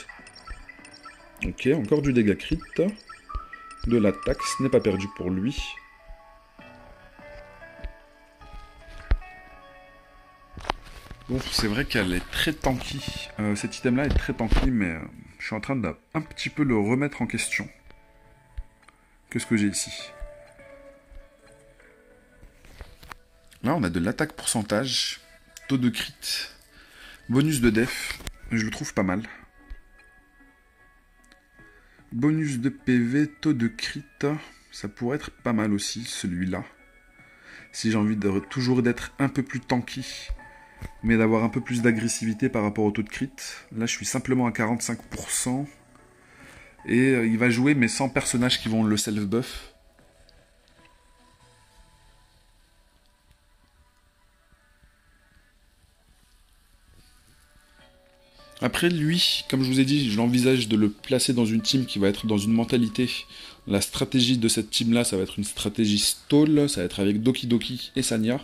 Ok, encore du dégât crit. De l'attaque, ce n'est pas perdu pour lui. Bon, c'est vrai qu'elle est très tanky. Cet item-là est très tanky, mais je suis en train d'un petit peu le remettre en question. Qu'est-ce que j'ai ici ? Là, on a de l'attaque pourcentage, taux de crit, bonus de def, je le trouve pas mal. Bonus de PV, taux de crit, ça pourrait être pas mal aussi, celui-là. Si j'ai envie de toujours d'être un peu plus tanky, mais d'avoir un peu plus d'agressivité par rapport au taux de crit. Là, je suis simplement à 45%. Et il va jouer mes 100 personnages qui vont le self-buff. Après lui, comme je vous ai dit, je l'envisage de le placer dans une team qui va être dans une mentalité. La stratégie de cette team là, ça va être une stratégie stall, ça va être avec Doki Doki et Sania.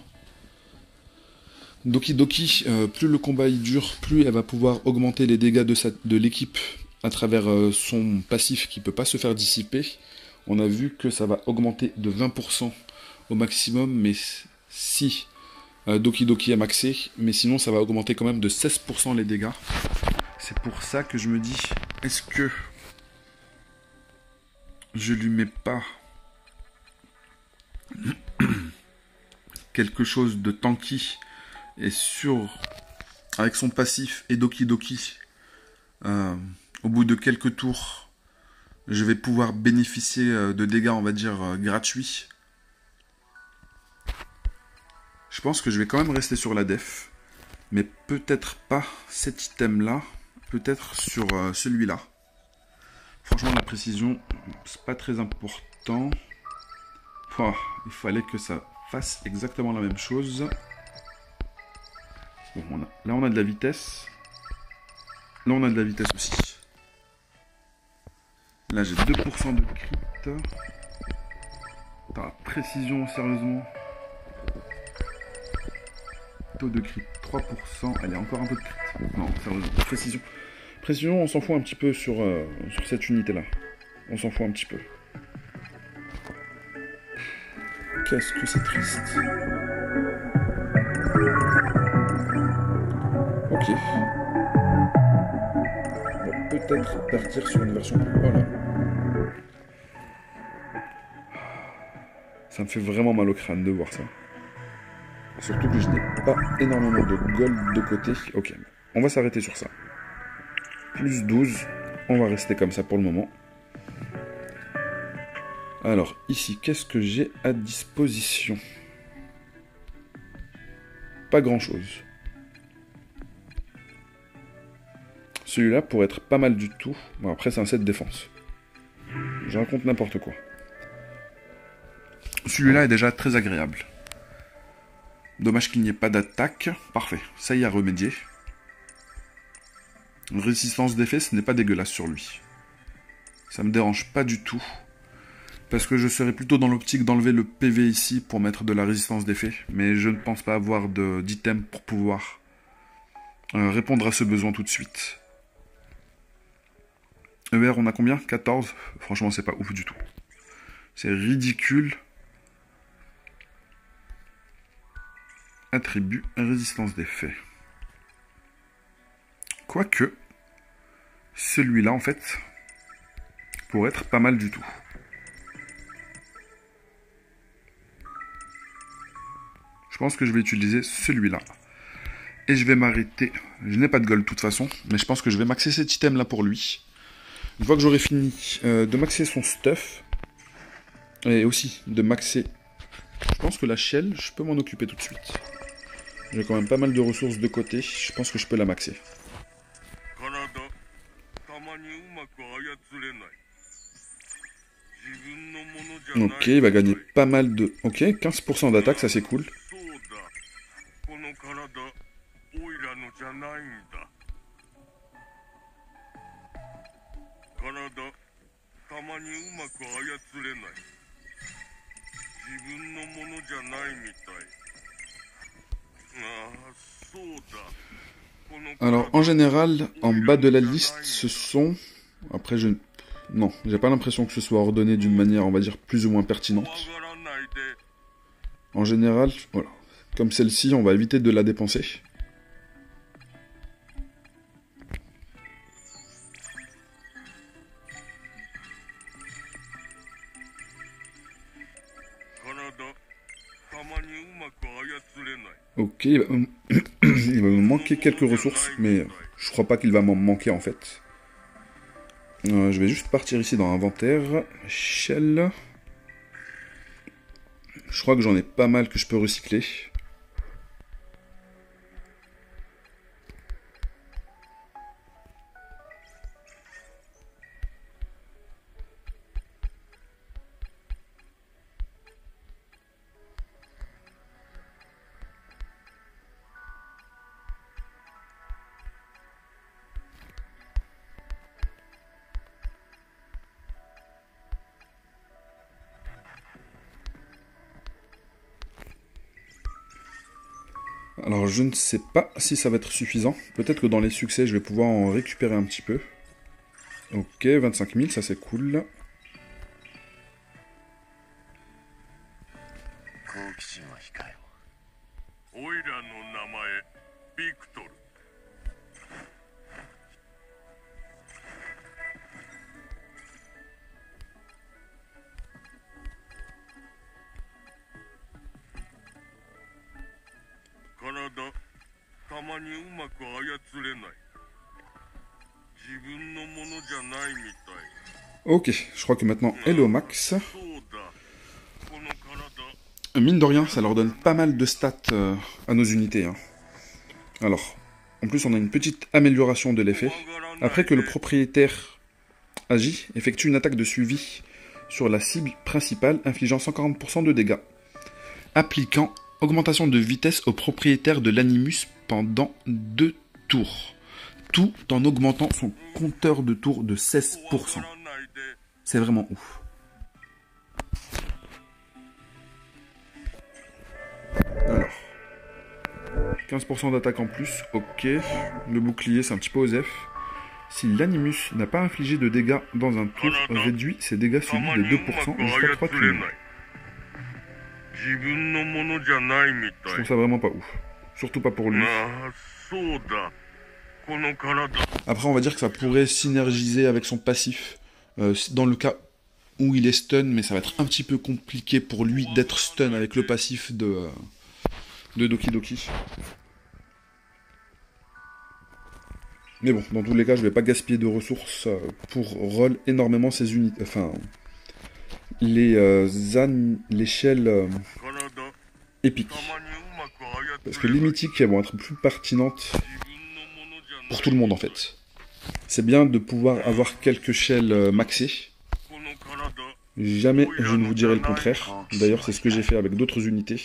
Doki Doki, plus le combat il dure, plus elle va pouvoir augmenter les dégâts de l'équipe à travers son passif qui peut pas se faire dissiper. On a vu que ça va augmenter de 20% au maximum, mais si Doki Doki est maxé, mais sinon ça va augmenter quand même de 16% les dégâts. C'est pour ça que je me dis, est-ce que je lui mets pas quelque chose de tanky et avec son passif et Doki Doki, au bout de quelques tours, je vais pouvoir bénéficier de dégâts, on va dire, gratuits. Je pense que je vais quand même rester sur la def, mais peut-être pas cet item-là, peut-être sur celui-là. Franchement, la précision, c'est pas très important. Oh, il fallait que ça fasse exactement la même chose. Bon, là, on a de la vitesse. Là, on a de la vitesse aussi. Là, j'ai 2% de crit. Attends, la précision, sérieusement. Taux de crit, 3%. Allez, encore un peu de crit. Non, sérieusement, précision. Précision, on s'en fout un petit peu sur cette unité-là. On s'en fout un petit peu. Qu'est-ce que c'est triste. Ok. On va peut-être partir sur une version... Voilà. Ça me fait vraiment mal au crâne de voir ça. Surtout que je n'ai pas énormément de gold de côté. Ok, on va s'arrêter sur ça. Plus 12. On va rester comme ça pour le moment. Alors, ici, qu'est-ce que j'ai à disposition? Pas grand-chose. Celui-là pourrait être pas mal du tout. Bon, après, c'est un set défense. Je raconte n'importe quoi. Celui-là est déjà très agréable. Dommage qu'il n'y ait pas d'attaque. Parfait, ça y a remédié. Résistance d'effet, ce n'est pas dégueulasse sur lui. Ça me dérange pas du tout. Parce que je serais plutôt dans l'optique d'enlever le PV ici pour mettre de la résistance d'effet. Mais je ne pense pas avoir d'item pour pouvoir répondre à ce besoin tout de suite. ER, on a combien? 14. Franchement, c'est pas ouf du tout. C'est ridicule. Attribut, résistance d'effet. Quoique, celui-là, en fait, pourrait être pas mal du tout. Je pense que je vais utiliser celui-là. Et je vais m'arrêter. Je n'ai pas de gold de toute façon, mais je pense que je vais maxer cet item-là pour lui. Une fois que j'aurai fini de maxer son stuff, et aussi de maxer... Je pense que la shell, je peux m'en occuper tout de suite. J'ai quand même pas mal de ressources de côté, je pense que je peux la maxer. Ok, il va gagner pas mal de... Ok, 15% d'attaque, ça c'est cool. Alors, en général, en bas de la liste, ce sont... Après, je... Non, j'ai pas l'impression que ce soit ordonné d'une manière, on va dire, plus ou moins pertinente. En général, voilà. Comme celle-ci, on va éviter de la dépenser. Ok, il va me manquer quelques ressources, mais je crois pas qu'il va m'en manquer en fait. Je vais juste partir ici dans inventaire. Shell. Je crois que j'en ai pas mal que je peux recycler. Alors je ne sais pas si ça va être suffisant. Peut-être que dans les succès, je vais pouvoir en récupérer un petit peu. Ok, 25 000, ça c'est cool. Ok, je crois que maintenant elle est au max. Mine de rien, ça leur donne pas mal de stats à nos unités. Hein. Alors, en plus on a une petite amélioration de l'effet. Après que le propriétaire agit, effectue une attaque de suivi sur la cible principale, infligeant 140% de dégâts. Appliquant augmentation de vitesse au propriétaire de l'animus pendant 2 tours. Tout en augmentant son compteur de tours de 16%. C'est vraiment ouf. Alors, 15% d'attaque en plus, ok. Le bouclier, c'est un petit peu osef. Si l'animus n'a pas infligé de dégâts dans un tour, réduit ses dégâts subis de 2% jusqu'à 3 tours. Je trouve ça vraiment pas ouf. Surtout pas pour lui. Après, on va dire que ça pourrait synergiser avec son passif. Dans le cas où il est stun, mais ça va être un petit peu compliqué pour lui d'être stun avec le passif de Doki Doki. Mais bon, dans tous les cas, je vais pas gaspiller de ressources pour roll énormément ces unités. Enfin, les shells épiques. Parce que les mythiques vont être plus pertinentes pour tout le monde en fait. C'est bien de pouvoir avoir quelques shells maxés. Jamais je ne vous dirai le contraire. D'ailleurs, c'est ce que j'ai fait avec d'autres unités.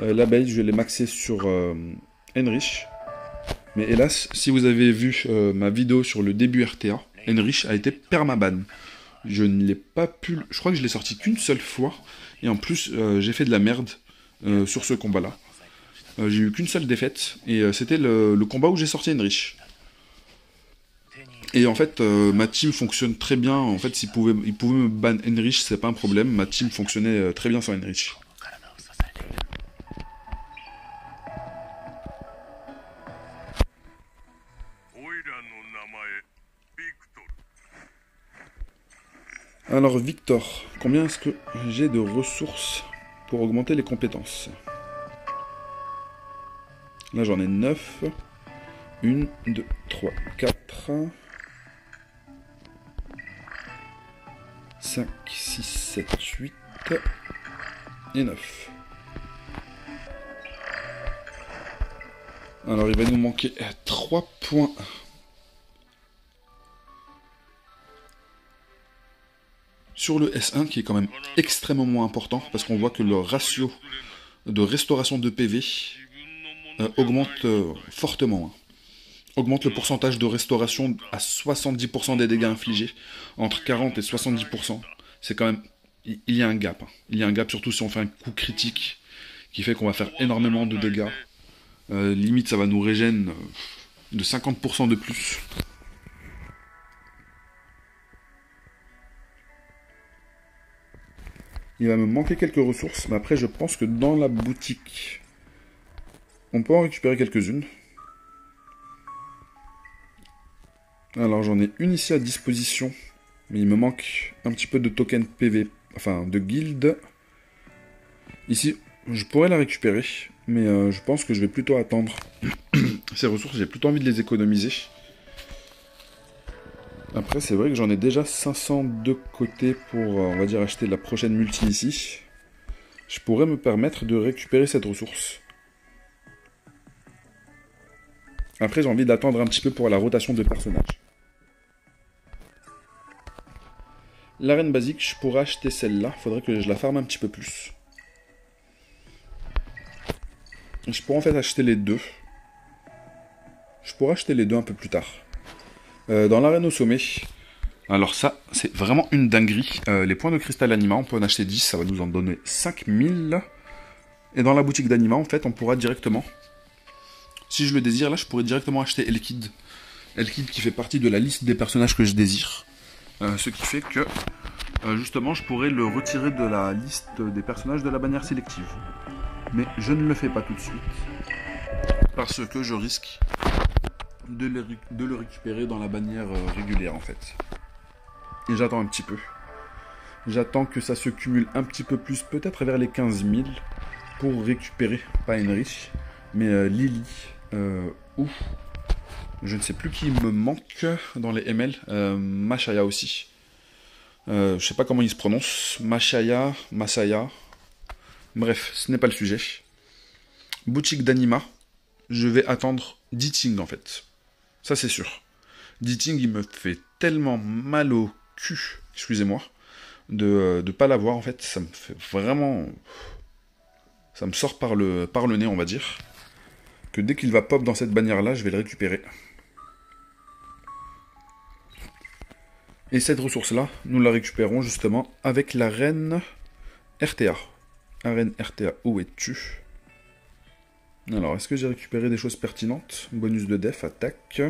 L'abeille, je l'ai maxé sur Enrich. Mais hélas, si vous avez vu ma vidéo sur le début RTA, Enrich a été permaban. Je ne l'ai pas pu... Je crois que je l'ai sorti qu'une seule fois. Et en plus, j'ai fait de la merde sur ce combat-là. J'ai eu qu'une seule défaite. Et c'était le combat où j'ai sorti Enrich. Et en fait, ma team fonctionne très bien. En fait, ils pouvaient me ban Enrich, c'est pas un problème. Ma team fonctionnait très bien sans Enrich. Alors Victor, combien est-ce que j'ai de ressources pour augmenter les compétences? Là j'en ai 9. 1, 2, 3, 4, 5, 6, 7, 8 et 9. Alors il va nous manquer 3 points. Sur le S1 qui est quand même extrêmement important parce qu'on voit que le ratio de restauration de PV augmente fortement. Augmente le pourcentage de restauration à 70% des dégâts infligés, entre 40 et 70%. C'est quand même... Il y a un gap. Il y a un gap surtout si on fait un coup critique qui fait qu'on va faire énormément de dégâts. Limite ça va nous régène de 50% de plus. Il va me manquer quelques ressources, mais après je pense que dans la boutique, on peut en récupérer quelques-unes. Alors j'en ai une ici à disposition, mais il me manque un petit peu de token PV, enfin de guild. Ici, je pourrais la récupérer, mais je pense que je vais plutôt attendre. Ces ressources, j'ai plutôt envie de les économiser. Après, c'est vrai que j'en ai déjà 500 de côté pour, on va dire, acheter la prochaine multi ici. Je pourrais me permettre de récupérer cette ressource. Après, j'ai envie d'attendre un petit peu pour la rotation de personnages. L'arène basique, je pourrais acheter celle-là. Faudrait que je la farme un petit peu plus. Je pourrais en fait acheter les deux. Je pourrais acheter les deux un peu plus tard. Dans l'arène au sommet, alors ça, c'est vraiment une dinguerie. Les points de cristal anima, on peut en acheter 10, ça va nous en donner 5000. Et dans la boutique d'Anima, en fait, on pourra directement, si je le désire, là, je pourrais directement acheter Elkid. Elkid qui fait partie de la liste des personnages que je désire. Ce qui fait que, justement, je pourrais le retirer de la liste des personnages de la bannière sélective. Mais je ne le fais pas tout de suite, parce que je risque de le récupérer dans la bannière régulière, en fait. Et j'attends un petit peu. J'attends que ça se cumule un petit peu plus, peut-être vers les 15 000, pour récupérer, pas Heinrich, mais Lily, ou je ne sais plus qui me manque dans les ML, Mashaya aussi. Je sais pas comment il se prononce, Mashaya, Masaya, bref, ce n'est pas le sujet. Boutique d'Anima, je vais attendre Diting en fait, ça c'est sûr. Diting il me fait tellement mal au cul, excusez-moi, de pas l'avoir en fait, ça me fait vraiment... Ça me sort par le nez, on va dire. Que dès qu'il va pop dans cette bannière-là, je vais le récupérer. Et cette ressource-là, nous la récupérons justement avec la reine RTA. La reine RTA, où es-tu? Alors, est-ce que j'ai récupéré des choses pertinentes? Bonus de def, attaque.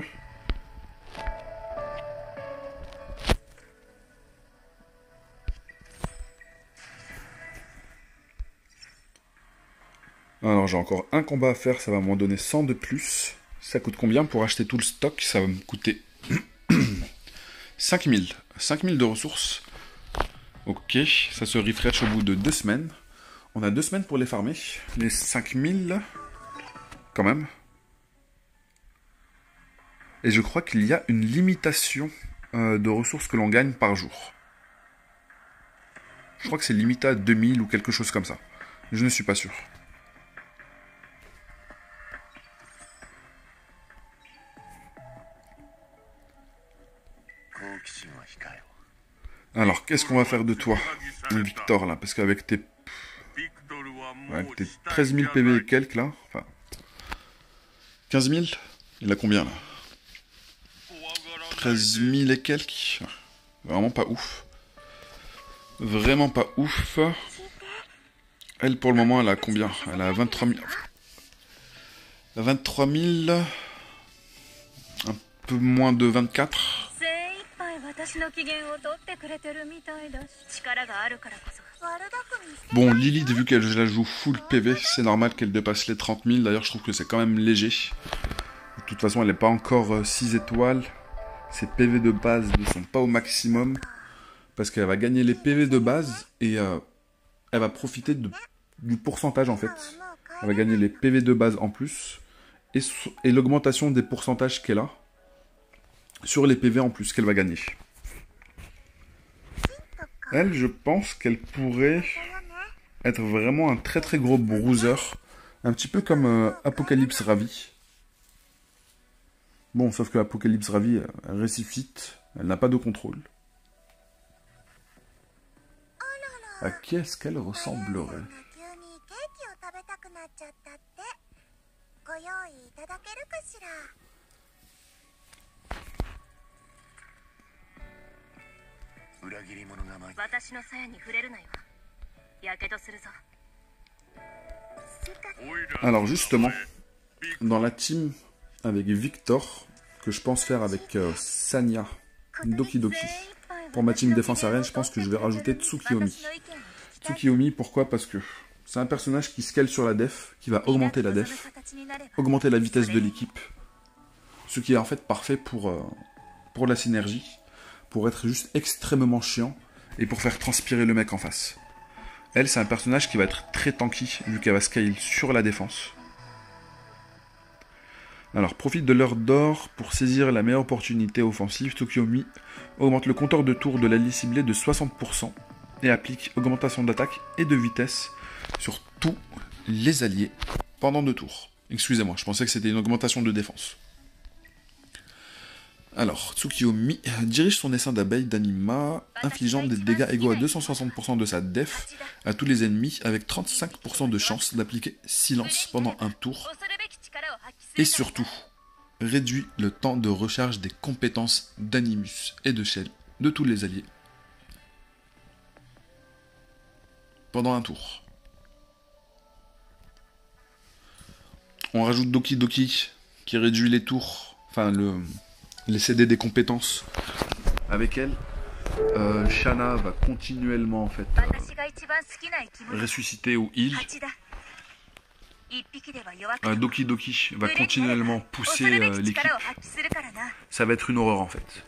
Alors j'ai encore un combat à faire, ça va m'en donner 100 de plus. Ça coûte combien pour acheter tout le stock? Ça va me coûter 5000. 5000 de ressources. Ok, ça se refresh au bout de 2 semaines. On a 2 semaines pour les farmer. Les 5000, quand même. Et je crois qu'il y a une limitation de ressources que l'on gagne par jour. Je crois que c'est limité à 2000 ou quelque chose comme ça. Je ne suis pas sûr. Alors, qu'est-ce qu'on va faire de toi, Victor, là? Parce qu'avec tes 13 000 PV et quelques, là, enfin... 15 000? Il a combien, là? 13 000 et quelques? Vraiment pas ouf. Vraiment pas ouf. Elle, pour le moment, elle a combien? Elle a 23 000... 23 000... Un peu moins de 24. Bon, Lilith, vu que je la joue full PV, c'est normal qu'elle dépasse les 30 000. D'ailleurs, je trouve que c'est quand même léger. De toute façon, elle n'est pas encore 6 étoiles. Ses PV de base ne sont pas au maximum. Parce qu'elle va gagner les PV de base et elle va profiter du pourcentage en fait. Elle va gagner les PV de base en plus. Et l'augmentation des pourcentages qu'elle a sur les PV en plus qu'elle va gagner. Elle, je pense qu'elle pourrait être vraiment un très très gros bruiser. Un petit peu comme Apocalypse Ravi. Bon, sauf que Apocalypse Ravi, elle ressuscite. Elle n'a pas de contrôle. À qui est-ce qu'elle ressemblerait? Alors justement, dans la team avec Victor, que je pense faire avec Sanya, Doki Doki, pour ma team défense arène, je pense que je vais rajouter Tsukiyomi. Tsukiyomi, pourquoi? Parce que c'est un personnage qui scale sur la def, qui va augmenter la def, augmenter la vitesse de l'équipe, ce qui est en fait parfait pour la synergie, pour être juste extrêmement chiant, et pour faire transpirer le mec en face. Elle, c'est un personnage qui va être très tanky, vu qu'elle va scale sur la défense. Alors, profite de l'heure d'or pour saisir la meilleure opportunité offensive. Tsukiyomi augmente le compteur de tours de l'allié ciblé de 60% et applique augmentation d'attaque et de vitesse sur tous les alliés pendant 2 tours. Excusez-moi, je pensais que c'était une augmentation de défense. Alors, Tsukiyomi dirige son essaim d'abeilles d'Anima, infligeant des dégâts égaux à 260% de sa def à tous les ennemis, avec 35% de chance d'appliquer silence pendant un tour. Et surtout, réduit le temps de recharge des compétences d'Animus et de Shell de tous les alliés pendant un tour. On rajoute Doki Doki qui réduit les tours, enfin les CD des compétences avec elle. Shanna va continuellement en fait ressusciter ou heal. Doki Doki va continuellement pousser l'équipe. Ça va être une horreur en fait.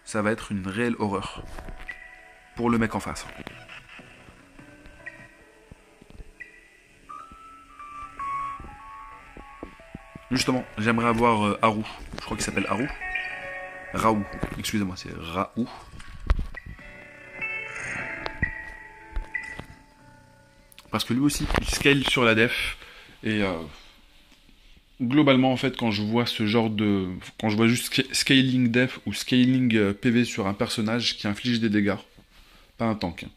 Ça va être une réelle horreur pour le mec en face. Justement, j'aimerais avoir Haru. Je crois qu'il s'appelle Haru. Raoult, excusez-moi, c'est Raoult. Parce que lui aussi, il scale sur la def. Et globalement, en fait, quand je vois ce genre de... Quand je vois juste scaling def ou scaling PV sur un personnage qui inflige des dégâts, pas un tank, hein.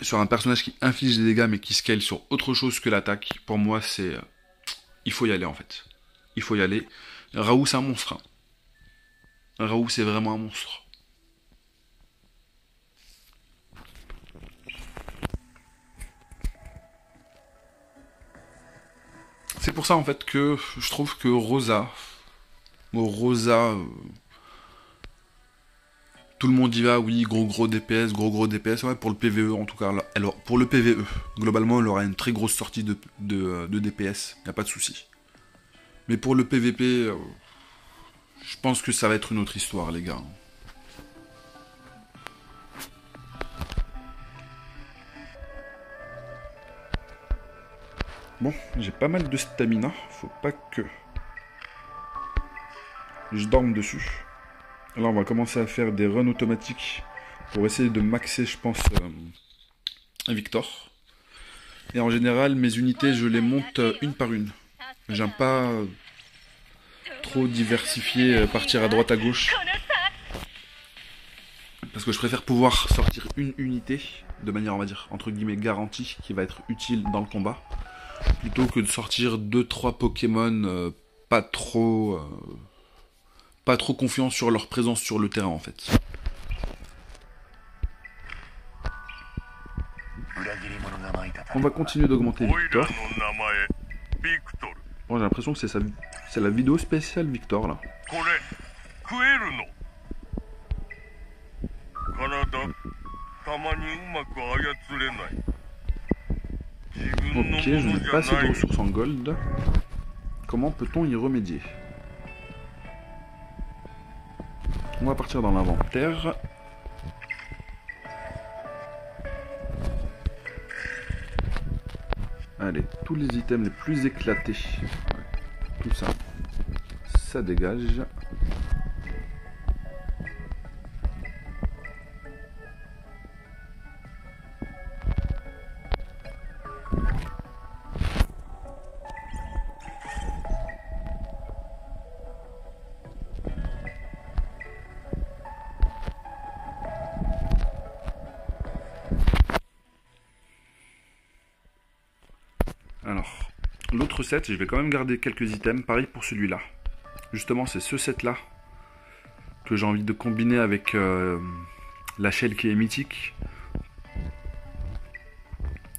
Sur un personnage qui inflige des dégâts mais qui scale sur autre chose que l'attaque, pour moi, c'est... il faut y aller, en fait. Il faut y aller. Raoult, c'est un monstre. Hein. Raoult, c'est vraiment un monstre. C'est pour ça en fait que je trouve que Rosa, tout le monde y va, oui, gros DPS, gros DPS, ouais, pour le PVE en tout cas. Alors, pour le PVE, globalement, elle aura une très grosse sortie de DPS, y a pas de souci. Mais pour le PVP, je pense que ça va être une autre histoire, les gars. Bon, j'ai pas mal de stamina, faut pas que je dorme dessus. Là, on va commencer à faire des runs automatiques pour essayer de maxer, je pense, Victor. Et en général, mes unités, je les monte une par une. J'aime pas trop diversifier, partir à droite à gauche. Parce que je préfère pouvoir sortir une unité, de manière, on va dire, entre guillemets, garantie, qui va être utile dans le combat. Plutôt que de sortir 2-3 Pokémon pas trop confiants sur leur présence sur le terrain en fait. On va continuer d'augmenter Victor. Bon, j'ai l'impression que c'est la vidéo spéciale Victor là. Ok, je n'ai pas assez de ressources en gold. Comment peut-on y remédier? On va partir dans l'inventaire. Allez, tous les items les plus éclatés. Tout ça, ça dégage. Alors, l'autre set, je vais quand même garder quelques items, pareil pour celui-là. Justement, c'est ce set-là que j'ai envie de combiner avec la shell qui est mythique.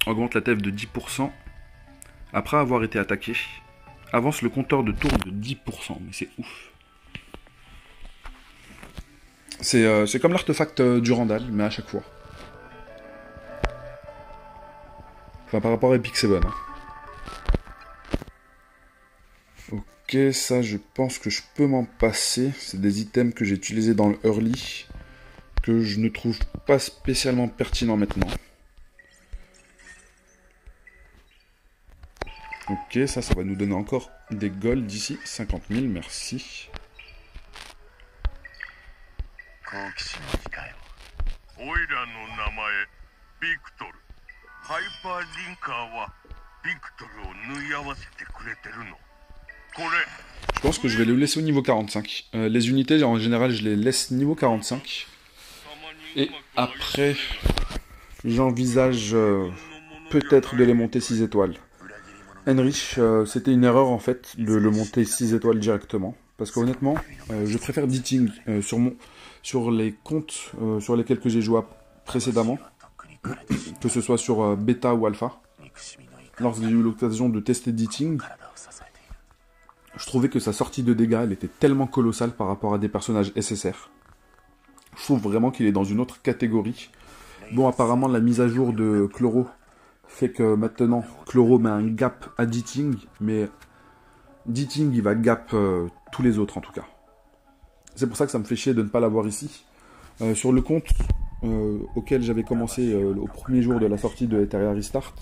Augmente la TF de 10% après avoir été attaqué. Avance le compteur de tour de 10%, mais c'est ouf. C'est comme l'artefact du Randall, mais à chaque fois. Enfin, par rapport à Epic 7. Hein. Ok, ça, je pense que je peux m'en passer. C'est des items que j'ai utilisés dans le early, que je ne trouve pas spécialement pertinent maintenant. Ok, ça va nous donner encore des gold d'ici. 50 000, merci. Je pense que je vais le laisser au niveau 45. Les unités, en général, je les laisse niveau 45. Et après, j'envisage peut-être de les monter 6 étoiles. Enrich, c'était une erreur en fait de le monter 6 étoiles directement. Parce qu'honnêtement, je préfère Ditting sur les comptes sur lesquels j'ai joué précédemment. Que ce soit sur bêta ou alpha. lorsque j'ai eu l'occasion de tester Ditting, je trouvais que sa sortie de dégâts, elle était tellement colossale par rapport à des personnages SSR. Je trouve vraiment qu'il est dans une autre catégorie. Bon, apparemment, la mise à jour de Chloro fait que maintenant, Chloro met un gap à Ditting, mais Ditting, il va gap tous les autres, en tout cas. C'est pour ça que ça me fait chier de ne pas l'avoir ici. Sur le compte auquel j'avais commencé au premier jour de la sortie de Etheria Restart,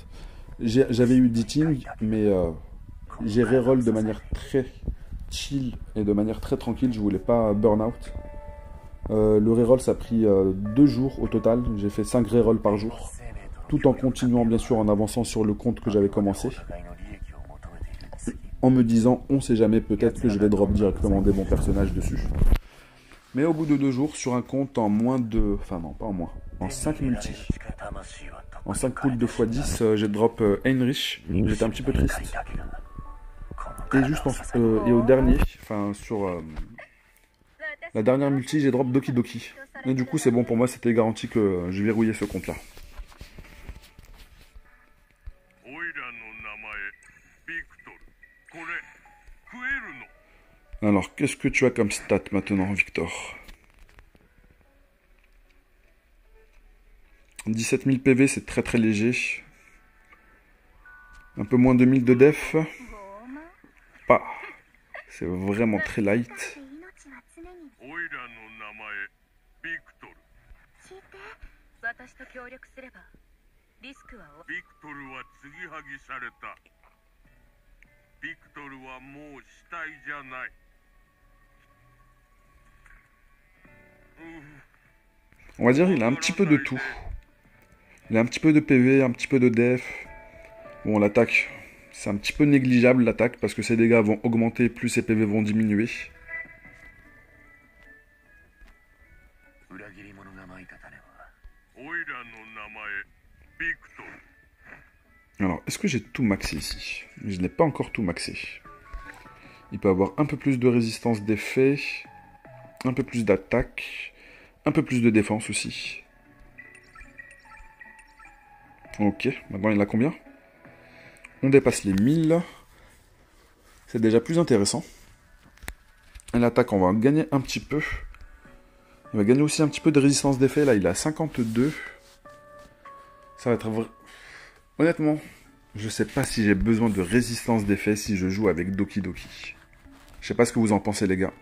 j'avais eu Ditting, mais j'ai reroll de manière très chill et de manière très tranquille. Je voulais pas burn out. Le reroll, ça a pris 2 jours au total. J'ai fait 5 rerolls par jour, tout en continuant bien sûr en avançant sur le compte que j'avais commencé, en me disant on sait jamais, peut-être que je vais drop directement des bons personnages dessus. Mais au bout de 2 jours, sur un compte en moins de... Enfin non, pas en moins. En 5 multi. En 5 poules de x10, j'ai drop Heinrich. J'étais un petit peu triste. Et juste et au dernier, enfin sur la dernière multi, j'ai drop Doki Doki. Et du coup, c'est bon pour moi, c'était garanti que je verrouillais ce compte-là. Alors, qu'est-ce que tu as comme stat maintenant, Victor? 17 000 PV, c'est très très léger. Un peu moins de 1000 de def. Pas. C'est vraiment très light. On va dire il a un petit peu de tout. Il a un petit peu de PV, un petit peu de def. Bon, l'attaque, c'est un petit peu négligeable l'attaque parce que ses dégâts vont augmenter plus ses PV vont diminuer. Alors, est-ce que j'ai tout maxé ici? Je n'ai pas encore tout maxé. Il peut avoir un peu plus de résistance d'effet, un peu plus d'attaque, un peu plus de défense aussi. Ok, maintenant il a combien? On dépasse les 1000. C'est déjà plus intéressant. Et l'attaque, on va gagner un petit peu. Il va gagner aussi un petit peu de résistance d'effet. Là, il a 52. Ça va être vrai. Honnêtement, je sais pas si j'ai besoin de résistance d'effet si je joue avec Doki Doki. Je sais pas ce que vous en pensez, les gars.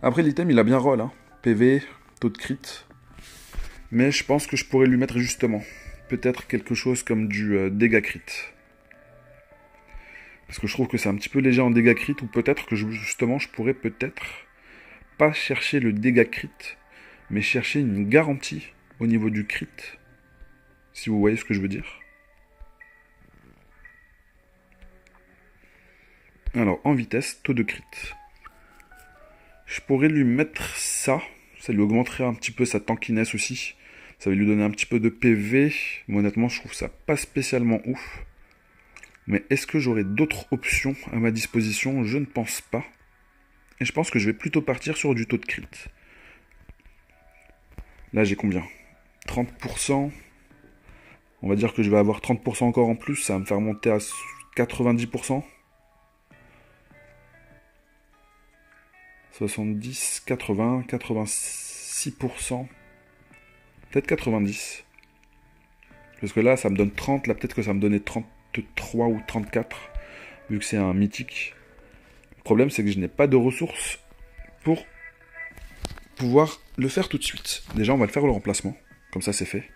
Après, l'item, il a bien roll, hein. PV, taux de crit. Mais je pense que je pourrais lui mettre justement peut-être quelque chose comme du dégât crit. Parce que je trouve que c'est un petit peu léger en dégâts crit, ou peut-être que justement je pourrais peut-être pas chercher le dégât crit, mais chercher une garantie au niveau du crit. Si vous voyez ce que je veux dire. Alors, en vitesse, taux de crit. Je pourrais lui mettre ça. Ça lui augmenterait un petit peu sa tankiness aussi. Ça va lui donner un petit peu de PV. Mais honnêtement, je trouve ça pas spécialement ouf. Mais est-ce que j'aurai d'autres options à ma disposition? Je ne pense pas. Et je pense que je vais plutôt partir sur du taux de crit. Là, j'ai combien? 30%. On va dire que je vais avoir 30% encore en plus. Ça va me faire monter à 90%. 70, 80, 86%. Peut-être 90. Parce que là, ça me donne 30. Là, peut-être que ça me donnait 33 ou 34. Vu que c'est un mythique. Le problème, c'est que je n'ai pas de ressources pour pouvoir le faire tout de suite. Déjà, on va le faire le remplacement. Comme ça, c'est fait.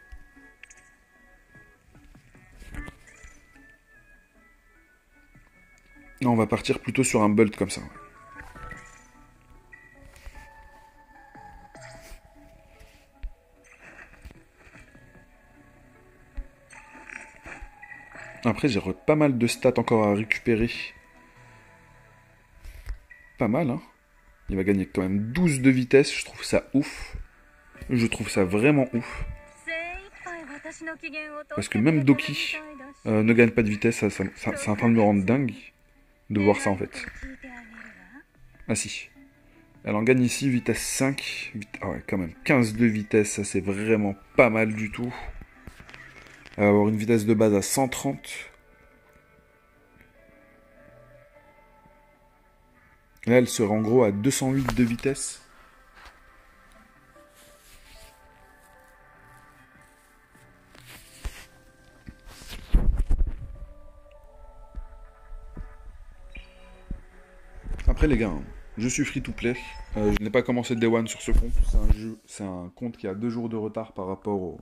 Non, on va partir plutôt sur un bolt comme ça. Après, j'ai pas mal de stats encore à récupérer. Pas mal, hein. Il va gagner quand même 12 de vitesse. Je trouve ça ouf. Je trouve ça vraiment ouf. Parce que même Doki ne gagne pas de vitesse. C'est en train de me rendre dingue de voir ça, en fait. Ah si. Elle en gagne ici, vitesse 5. Ah ouais, quand même. 15 de vitesse, ça c'est vraiment pas mal du tout. Elle va avoir une vitesse de base à 130. Là, elle serait en gros à 208 de vitesse. Après les gars, hein, je suis free to play. Je n'ai pas commencé Day One sur ce compte. C'est un compte qui a 2 jours de retard par rapport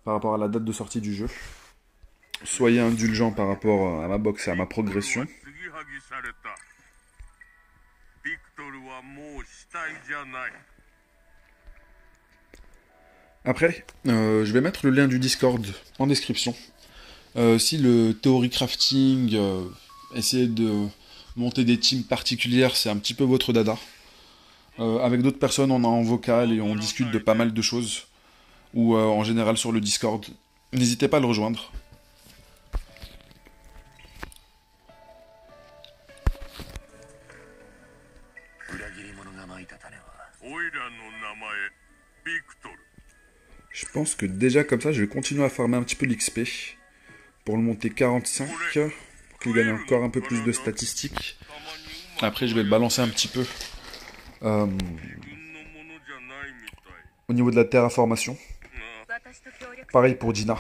à la date de sortie du jeu. Soyez indulgents par rapport à ma box et à ma progression. Après, je vais mettre le lien du Discord en description. Si le Theory Crafting, essayer de monter des teams particulières, c'est un petit peu votre dada. Avec d'autres personnes, on est en vocal et on discute de pas mal de choses. Ou en général sur le Discord. N'hésitez pas à le rejoindre. Je pense que déjà comme ça, je vais continuer à farmer un petit peu l'XP. Pour le monter 45. Pour qu'il gagne encore un peu plus de statistiques. Après, je vais le balancer un petit peu. Au niveau de la terraformation. Pareil pour Dina.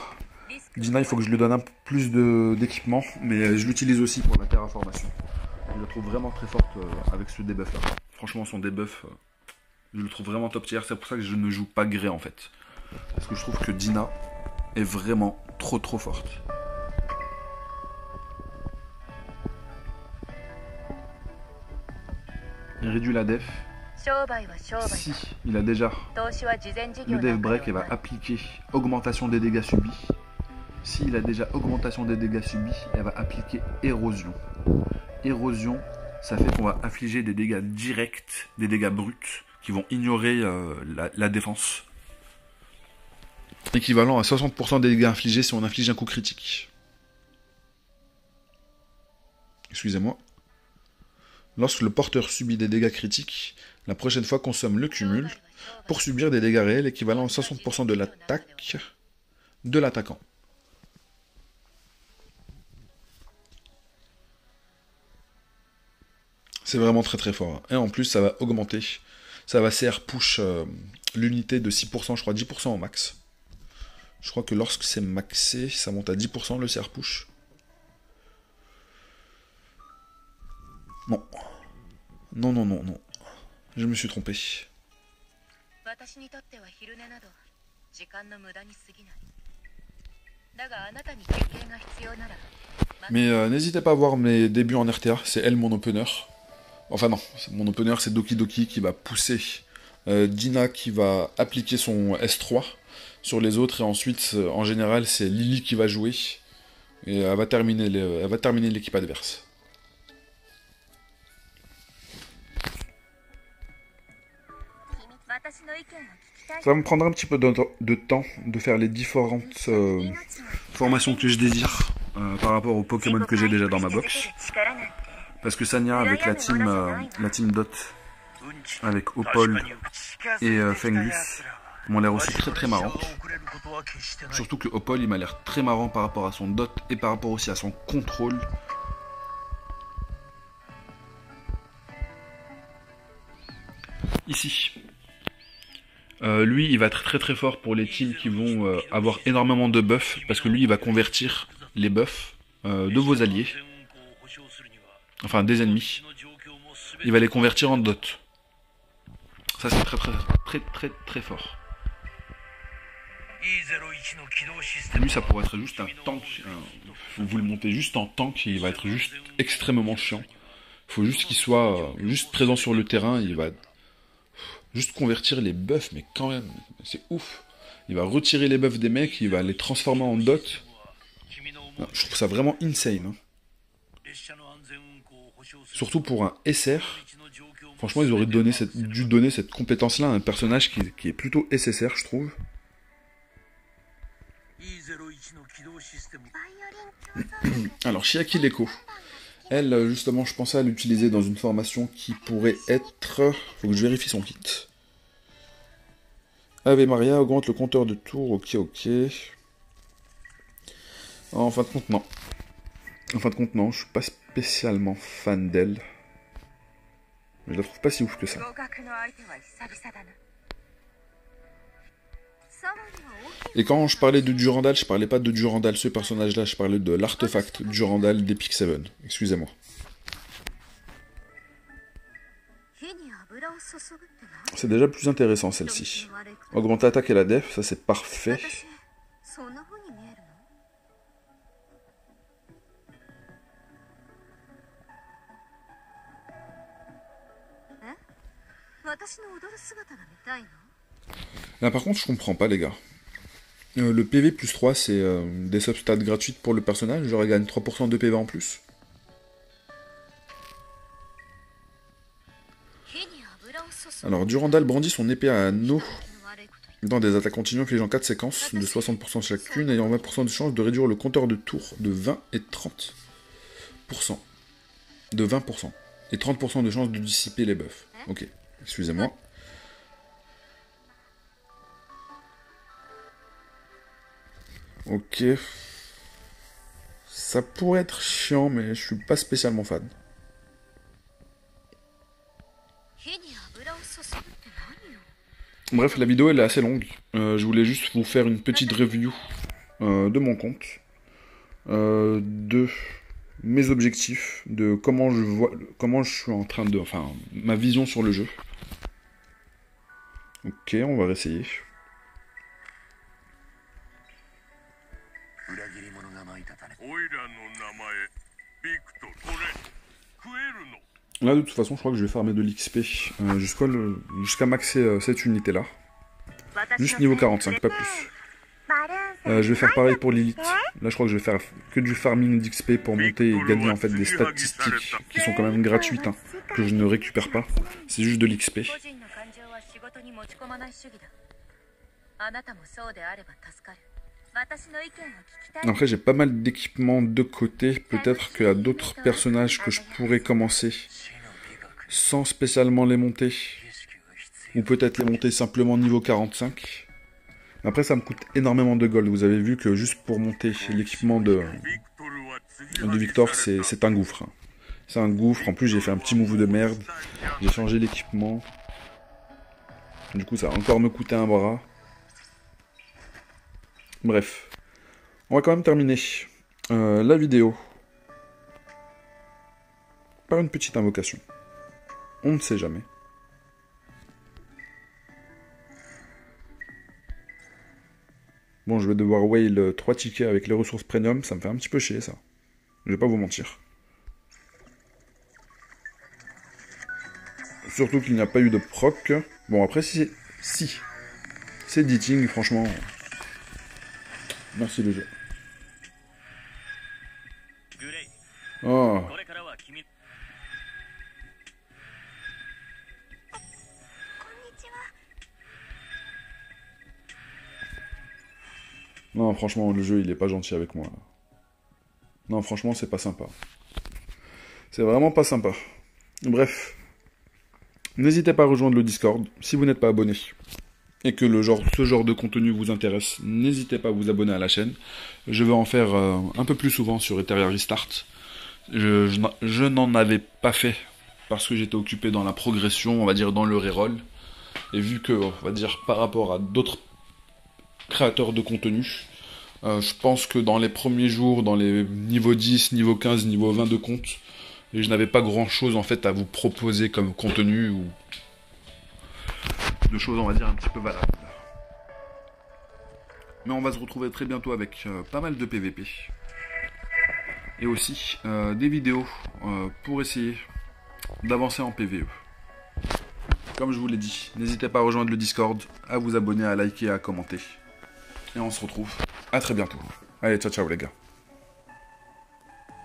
Dina, il faut que je lui donne un peu plus d'équipement. Mais je l'utilise aussi pour la terraformation. Je la trouve vraiment très forte avec ce debuff là. Franchement, son debuff, je le trouve vraiment top tier. C'est pour ça que je ne joue pas Grey en fait. Parce que je trouve que Dina est vraiment trop forte. Il réduit la def. Si il a déjà le def break, il va appliquer augmentation des dégâts subis. S'il a déjà augmentation des dégâts subis, elle va appliquer érosion. Érosion, ça fait qu'on va affliger des dégâts directs, des dégâts bruts, qui vont ignorer la défense. Équivalent à 60% des dégâts infligés si on inflige un coup critique. Excusez-moi. Lorsque le porteur subit des dégâts critiques, la prochaine fois consomme le cumul pour subir des dégâts réels équivalents à 60% de l'attaque de l'attaquant. C'est vraiment très fort. Hein. Et en plus, ça va augmenter. Ça va CR push l'unité de 6%, je crois 10% au max. Je crois que lorsque c'est maxé, ça monte à 10% le CR push. Non. Non. Je me suis trompé. Mais n'hésitez pas à voir mes débuts en RTA, c'est elle mon opener. Enfin non, mon opener c'est Doki Doki qui va pousser Dina qui va appliquer son S3 sur les autres et ensuite en général c'est Lily qui va jouer et elle va terminer l'équipe adverse. Ça va me prendre un petit peu de temps de faire les différentes formations que je désire par rapport aux Pokémon que j'ai déjà dans ma box. Parce que Sanya avec la team Dot, avec Opal et Fengus, m'ont l'air aussi très marrantes. Surtout que Opal il m'a l'air très marrant par rapport à son Dot et par rapport aussi à son contrôle. Ici. Lui, il va être très fort pour les teams qui vont avoir énormément de buffs, parce que lui, il va convertir les buffs de vos alliés, enfin des ennemis. Il va les convertir en dot. Ça, c'est très fort. Lui, ça pourrait être juste un tank. Vous le montez juste en tank, il va être juste extrêmement chiant. Il faut juste qu'il soit juste présent sur le terrain, il va juste convertir les buffs, mais quand même, c'est ouf. Il va retirer les buffs des mecs, il va les transformer en dot. Non, je trouve ça vraiment insane. Hein. Surtout pour un SR. Franchement, ils auraient dû donner cette compétence-là à un personnage qui est plutôt SSR, je trouve. Alors, Chiaki Leko. Elle, justement, je pensais à l'utiliser dans une formation qui pourrait être... Faut que je vérifie son kit. Ave Maria augmente le compteur de tours. Ok. En fin de compte, non. Je suis pas spécialement fan d'elle. Mais je la trouve pas si ouf que ça. Et quand je parlais de Durandal, je parlais pas de Durandal ce personnage-là, je parlais de l'artefact Durandal d'Epic 7. Excusez-moi. C'est déjà plus intéressant celle-ci. Augmenter l'attaque et la def, ça c'est parfait. Là par contre je comprends pas les gars. Le PV plus 3 c'est des substats gratuites pour le personnage, j'aurais gagné 3% de PV en plus. Alors Durandal brandit son épée à anneau dans des attaques continues infligeant 4 séquences de 60% chacune, ayant 20% de chance de réduire le compteur de tours de 20 et 30%. De 20%. Et 30% de chance de dissiper les buffs. Ok, excusez-moi. Ok. Ça pourrait être chiant, mais je suis pas spécialement fan. Bref, la vidéo elle est assez longue. Je voulais juste vous faire une petite review de mon compte, de mes objectifs, de comment je vois, comment je suis en train de, enfin, ma vision sur le jeu. Ok, on va réessayer. Là, de toute façon, je crois que je vais farmer de l'XP jusqu'à maxer cette unité-là. Juste niveau 45, pas plus. Je vais faire pareil pour Lilith. Là, je crois que je vais faire que du farming d'XP pour monter et gagner en fait des statistiques qui sont quand même gratuites, hein, que je ne récupère pas. C'est juste de l'XP. Après, j'ai pas mal d'équipements de côté. Peut-être qu'il y a d'autres personnages que je pourrais commencer sans spécialement les monter. Ou peut-être les monter simplement niveau 45. Après, ça me coûte énormément de gold. Vous avez vu que juste pour monter l'équipement de Victor, c'est un gouffre. C'est un gouffre. En plus, j'ai fait un petit move de merde. J'ai changé l'équipement. Du coup, ça va encore me coûter un bras. Bref. On va quand même terminer la vidéo par une petite invocation. On ne sait jamais. Bon, je vais devoir whale 3 tickets avec les ressources premium, ça me fait un petit peu chier ça. Je vais pas vous mentir. Surtout qu'il n'y a pas eu de proc. Bon, après, si c'est editing, franchement. Merci le jeu. Oh. Non, franchement, le jeu, il est pas gentil avec moi. Non, franchement, c'est pas sympa. C'est vraiment pas sympa. Bref. N'hésitez pas à rejoindre le Discord si vous n'êtes pas abonné. Et que ce genre de contenu vous intéresse, n'hésitez pas à vous abonner à la chaîne. Je vais en faire un peu plus souvent sur Ethereum Restart. Je n'en avais pas fait parce que j'étais occupé dans la progression, on va dire dans le reroll. Et vu que, on va dire, par rapport à d'autres créateurs de contenu, je pense que dans les premiers jours, dans les niveaux 10, niveau 15, niveau 20 de compte, et je n'avais pas grand chose en fait à vous proposer comme contenu ou de choses on va dire un petit peu valables. Mais on va se retrouver très bientôt avec pas mal de PVP. Et aussi des vidéos pour essayer d'avancer en PVE. Comme je vous l'ai dit, n'hésitez pas à rejoindre le Discord, à vous abonner, à liker, à commenter. Et on se retrouve à très bientôt. Allez, ciao ciao les gars.